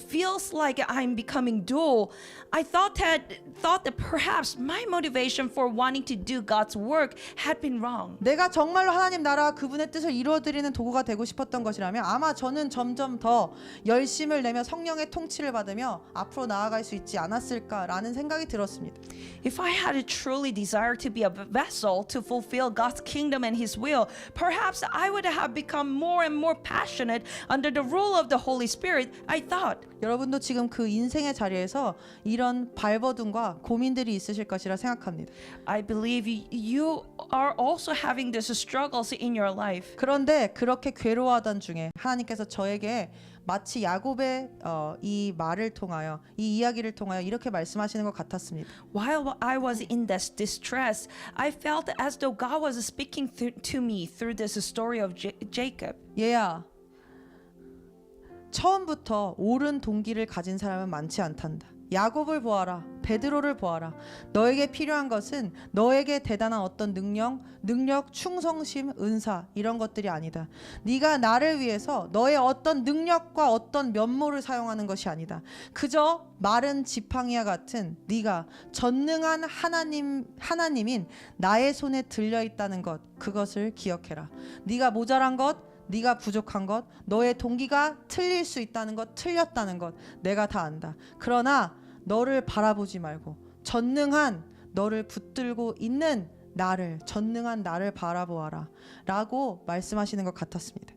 feels like I'm becoming dull. I thought that perhaps my motivation for wanting to do God's work had been wrong. 내가 정말로 하나님 나라와 그분의 뜻을 이루어드리는 도구가 되고 싶었던 것이라면 아마 저는 점점 더 열심을 내며 성령의 통치를 받으며 앞으로 나아갈 수 있지 않았을까라는 생각이 들었습니다. If I had a truly desire to be a vessel to fulfill God's kingdom and His will, perhaps I would have become more and more passionate under the rule of the Holy Spirit, I thought. 여러분도 지금 그 인생의 자리에서 이런 발버둥과 고민들이 있으실 것이라 생각합니다. I believe you are also having these struggles in your life. 그런데 그렇게 괴로워하던 중에 하나님께서 저에게 마치 야곱의 이 말을 통하여 이 이야기를 통하여 이렇게 말씀하시는 것 같았습니다. While I was in this distress, I felt as though God was speaking to me through this story of Jacob. 얘야, 처음부터 옳은 동기를 가진 사람은 많지 않단다. 야곱을 보아라. 베드로를 보아라. 너에게 필요한 것은 너에게 대단한 어떤 능력, 충성심, 은사 이런 것들이 아니다. 네가 나를 위해서 너의 어떤 능력과 어떤 면모를 사용하는 것이 아니다. 그저 마른 지팡이와 같은 네가 전능한 하나님인 나의 손에 들려 있다는 것, 그것을 기억해라. 네가 모자란 것, 네가 부족한 것, 너의 동기가 틀릴 수 있다는 것, 틀렸다는 것 내가 다 안다. 그러나 너를 바라보지 말고 전능한 너를 붙들고 있는 나를, 전능한 나를 바라보아라 라고 말씀하시는 것 같았습니다.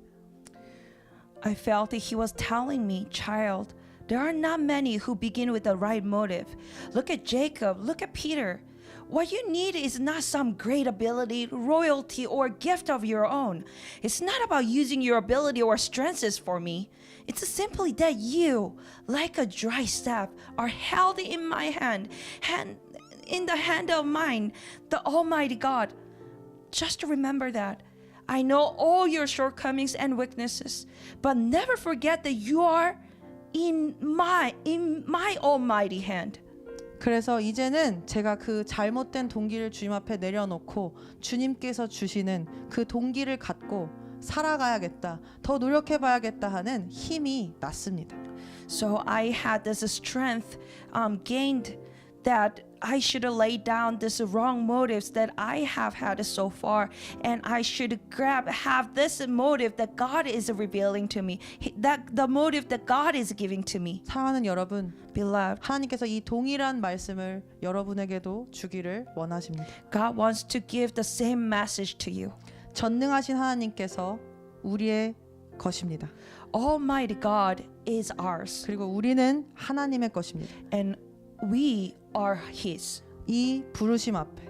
I felt that He was telling me, child, there are not many who begin with the right motive. Look at Jacob, look at Peter. What you need is not some great ability, royalty, or gift of your own. It's not about using your ability or strengths for me. It's simply that you, like a dry staff, are held in my hand, in the hand of mine, the Almighty God. Just remember that. I know all your shortcomings and weaknesses, but never forget that you are in my Almighty hand. 그래서 이제는 제가 그 잘못된 동기를 주님 앞에 내려놓고 주님께서 주시는 그 동기를 갖고 살아가야겠다, 더 노력해봐야겠다 하는 힘이 났습니다. So I had this strength gained that I should lay down these wrong motives that I have had so far, and I should have this motive that God is revealing to me, that the motive that God is giving to me. 사랑하는 여러분, Beloved, 하나님께서 이 동일한 말씀을 여러분에게도 주기를 원하십니다. God wants to give the same message to you. 전능하신 하나님께서 우리의 것입니다. Almighty God is ours, 그리고 우리는 하나님의 것입니다. and we are His. 이 부르심 앞에,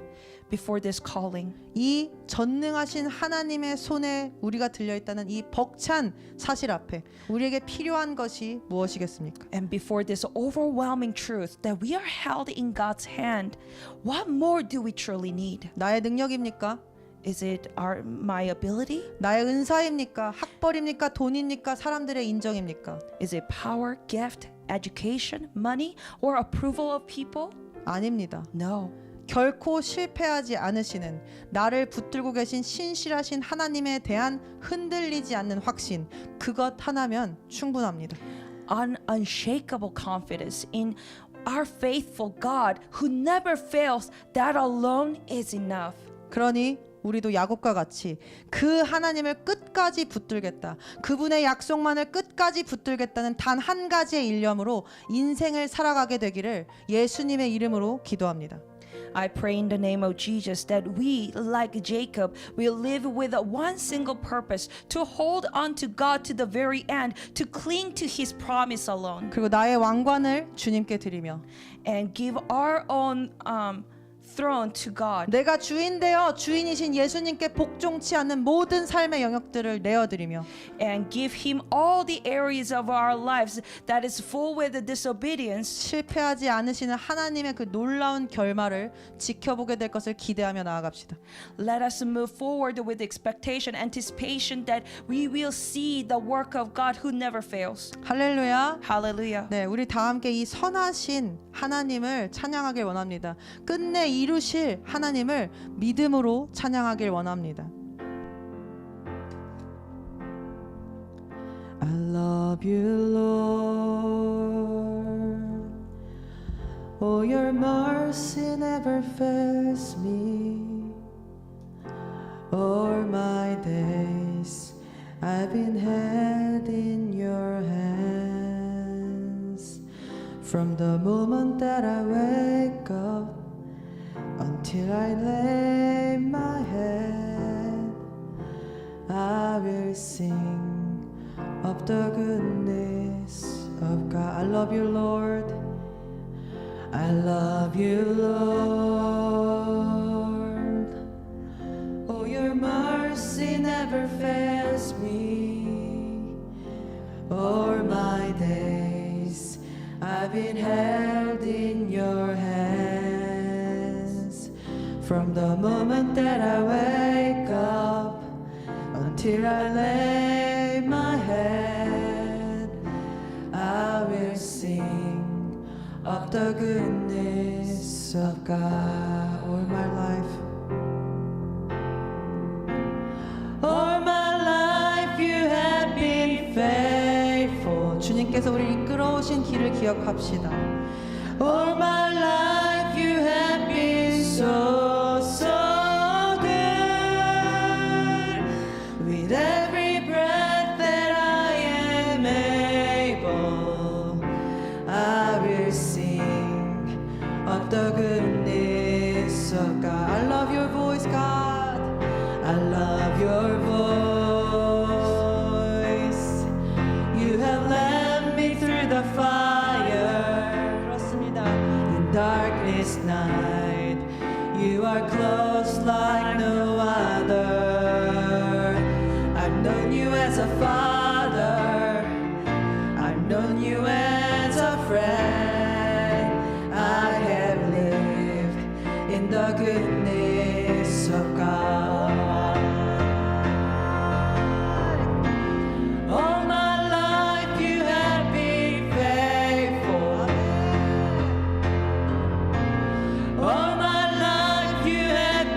Before this calling, 이 전능하신 하나님의 손에 우리가 들려있다는 이 벅찬 사실 앞에 우리에게 필요한 것이 무엇이겠습니까? and before this overwhelming truth that we are held in God's hand, what more do we truly need? 나의 능력입니까? Is it my ability? 나의 은사입니까? 학벌입니까? 돈입니까? 사람들의 인정입니까? Is it power, gift, education, money, or approval of people? 아닙니다. No. 결코 실패하지 않으시는 나를 붙들고 계신 신실하신 하나님에 대한 흔들리지 않는 확신, 그것 하나면 충분합니다. Unshakable confidence in our faithful God who never fails, that alone is enough. 그러니 우리도 야곱과 같이 그 하나님을 끝까지 붙들겠다, 그분의 약속만을 끝까지 붙들겠다는 단 한 가지의 일념으로 인생을 살아가게 되기를 예수님의 이름으로 기도합니다. I pray in the name of Jesus that we, like Jacob, will live with one single purpose, to hold on to God to the very end, to cling to His promise alone, 그리고 나의 왕관을 주님께 드리며 and give our own throne to God, 내가 주인 되어 주인이신 예수님께 복종치 않는 모든 삶의 영역들을 내어드리며 and give Him all the areas of our lives that is full with disobedience, 실패하지 않으시는 하나님의 그 놀라운 결말을 지켜보게 될 것을 기대하며 나아갑시다. Let us move forward with expectation, anticipation that we will see the work of God who never fails. 할렐루야. Hallelujah. 네, 우리 다 함께 이 선하신 하나님을 찬양하길 원합니다. 끝내 이루실 하나님을 믿음으로 찬양하길 원합니다. I love you, Lord. Oh, your mercy never fails me. All my days I've been held in your hands. From the moment that I wake up Until I lay my head, I will sing of the goodness of God. I love you, Lord. I love you, Lord. Oh, your mercy never fails me. All my days I've been held in your hands. From the moment that I wake up until I lay my head, I will sing of the goodness of God. All my life, all my life you have been faithful. 주님께서 우리 이끌어오신 길을 기억합시다. All my life you have been so good. With every breath that I am able, I will sing of the goodness of God. I love your voice, God. I love your voice. You have led me through the fire. 그렇습니다. In darkest night, you are close like no other. I've known you as a father. I've known you as a friend. I have lived in the goodness of God. All my life you have been faithful. All my life you have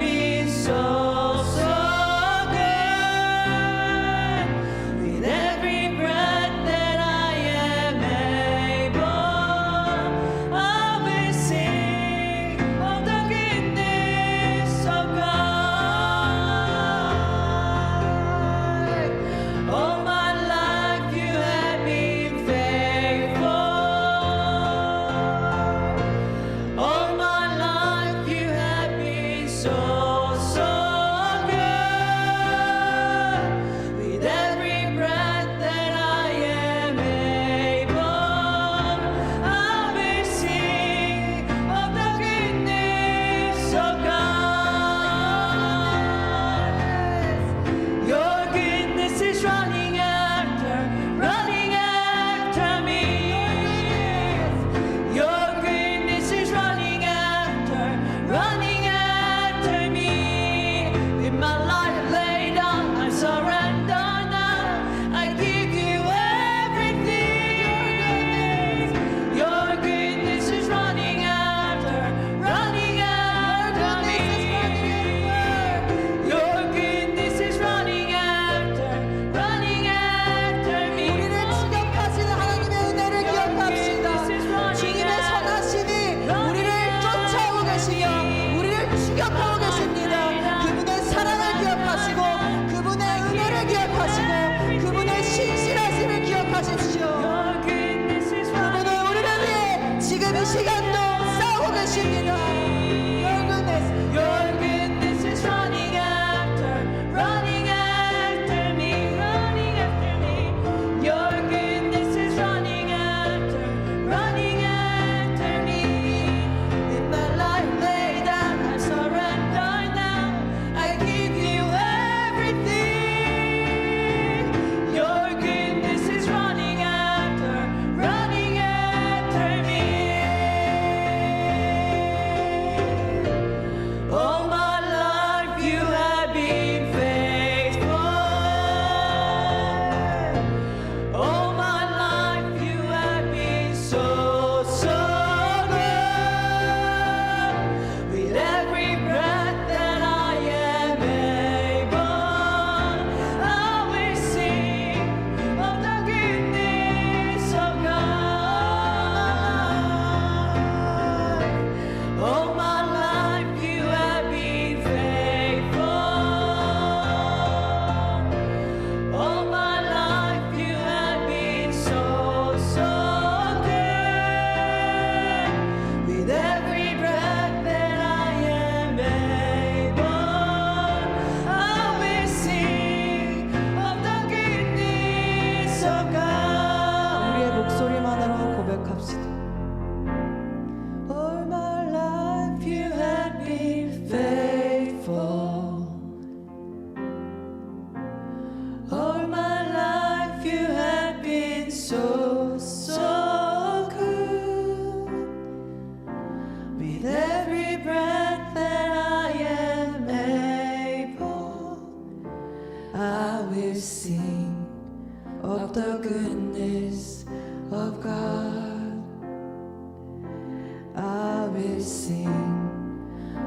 sing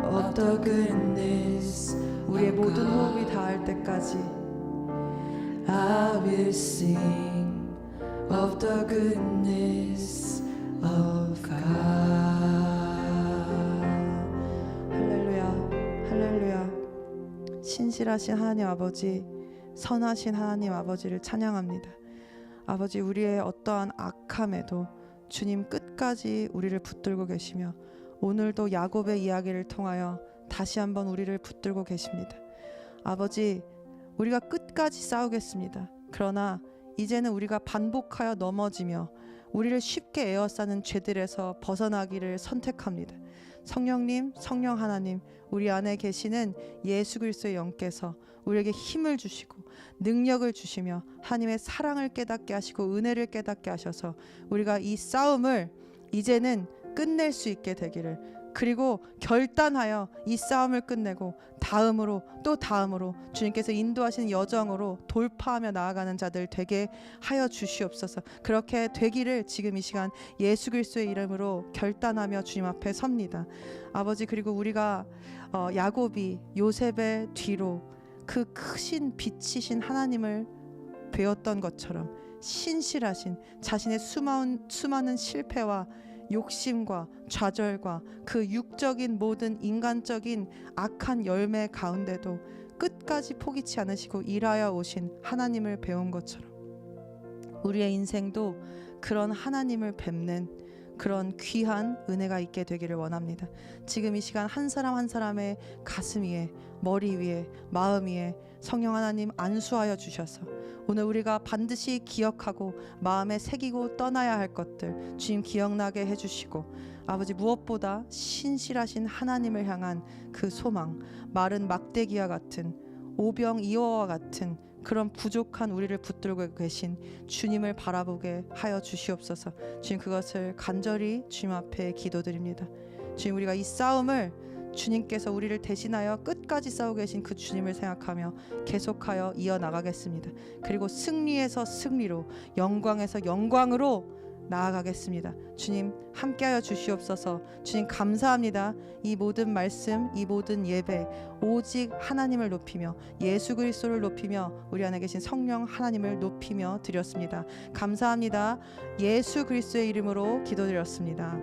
of the goodness 우리의 of 모든 God. 호흡이 닿을 때까지 I will sing of the goodness of God. 할렐루야, 할렐루야. 신실하신 하나님 아버지, 선하신 하나님 아버지를 찬양합니다. 아버지, 우리의 어떠한 악함에도 주님 끝까지 우리를 붙들고 계시며 오늘도 야곱의 이야기를 통하여 다시 한번 우리를 붙들고 계십니다. 아버지, 우리가 끝까지 싸우겠습니다. 그러나 이제는 우리가 반복하여 넘어지며 우리를 쉽게 에워싸는 죄들에서 벗어나기를 선택합니다. 성령님, 성령 하나님, 우리 안에 계시는 예수 그리스도의 영께서 우리에게 힘을 주시고 능력을 주시며 하나님의 사랑을 깨닫게 하시고 은혜를 깨닫게 하셔서 우리가 이 싸움을 이제는 끝낼 수 있게 되기를, 그리고 결단하여 이 싸움을 끝내고 다음으로 또 다음으로 주님께서 인도하시는 여정으로 돌파하며 나아가는 자들 되게 하여 주시옵소서. 그렇게 되기를 지금 이 시간 예수 그리스도의 이름으로 결단하며 주님 앞에 섭니다. 아버지, 그리고 우리가 야곱이 요셉의 뒤로 그 크신 빛이신 하나님을 배웠던 것처럼 신실하신 자신의 수많은 실패와 욕심과 좌절과 그 육적인 모든 인간적인 악한 열매 가운데도 끝까지 포기치 않으시고 일하여 오신 하나님을 배운 것처럼 우리의 인생도 그런 하나님을 뵙는 그런 귀한 은혜가 있게 되기를 원합니다. 지금 이 시간 한 사람 한 사람의 가슴 위에, 머리 위에, 마음 위에 성령 하나님 안수하여 주셔서 오늘 우리가 반드시 기억하고 마음에 새기고 떠나야 할 것들 주님 기억나게 해주시고, 아버지, 무엇보다 신실하신 하나님을 향한 그 소망, 마른 막대기와 같은 오병이어와 같은 그런 부족한 우리를 붙들고 계신 주님을 바라보게 하여 주시옵소서. 주님, 그것을 간절히 주님 앞에 기도드립니다. 주님, 우리가 이 싸움을 주님께서 우리를 대신하여 끝까지 싸우고 계신 그 주님을 생각하며 계속하여 이어나가겠습니다. 그리고 승리에서 승리로, 영광에서 영광으로 나아가겠습니다. 주님, 함께하여 주시옵소서. 주님, 감사합니다. 이 모든 말씀, 이 모든 예배 오직 하나님을 높이며 예수 그리스도를 높이며 우리 안에 계신 성령 하나님을 높이며 드렸습니다. 감사합니다. 예수 그리스도의 이름으로 기도드렸습니다.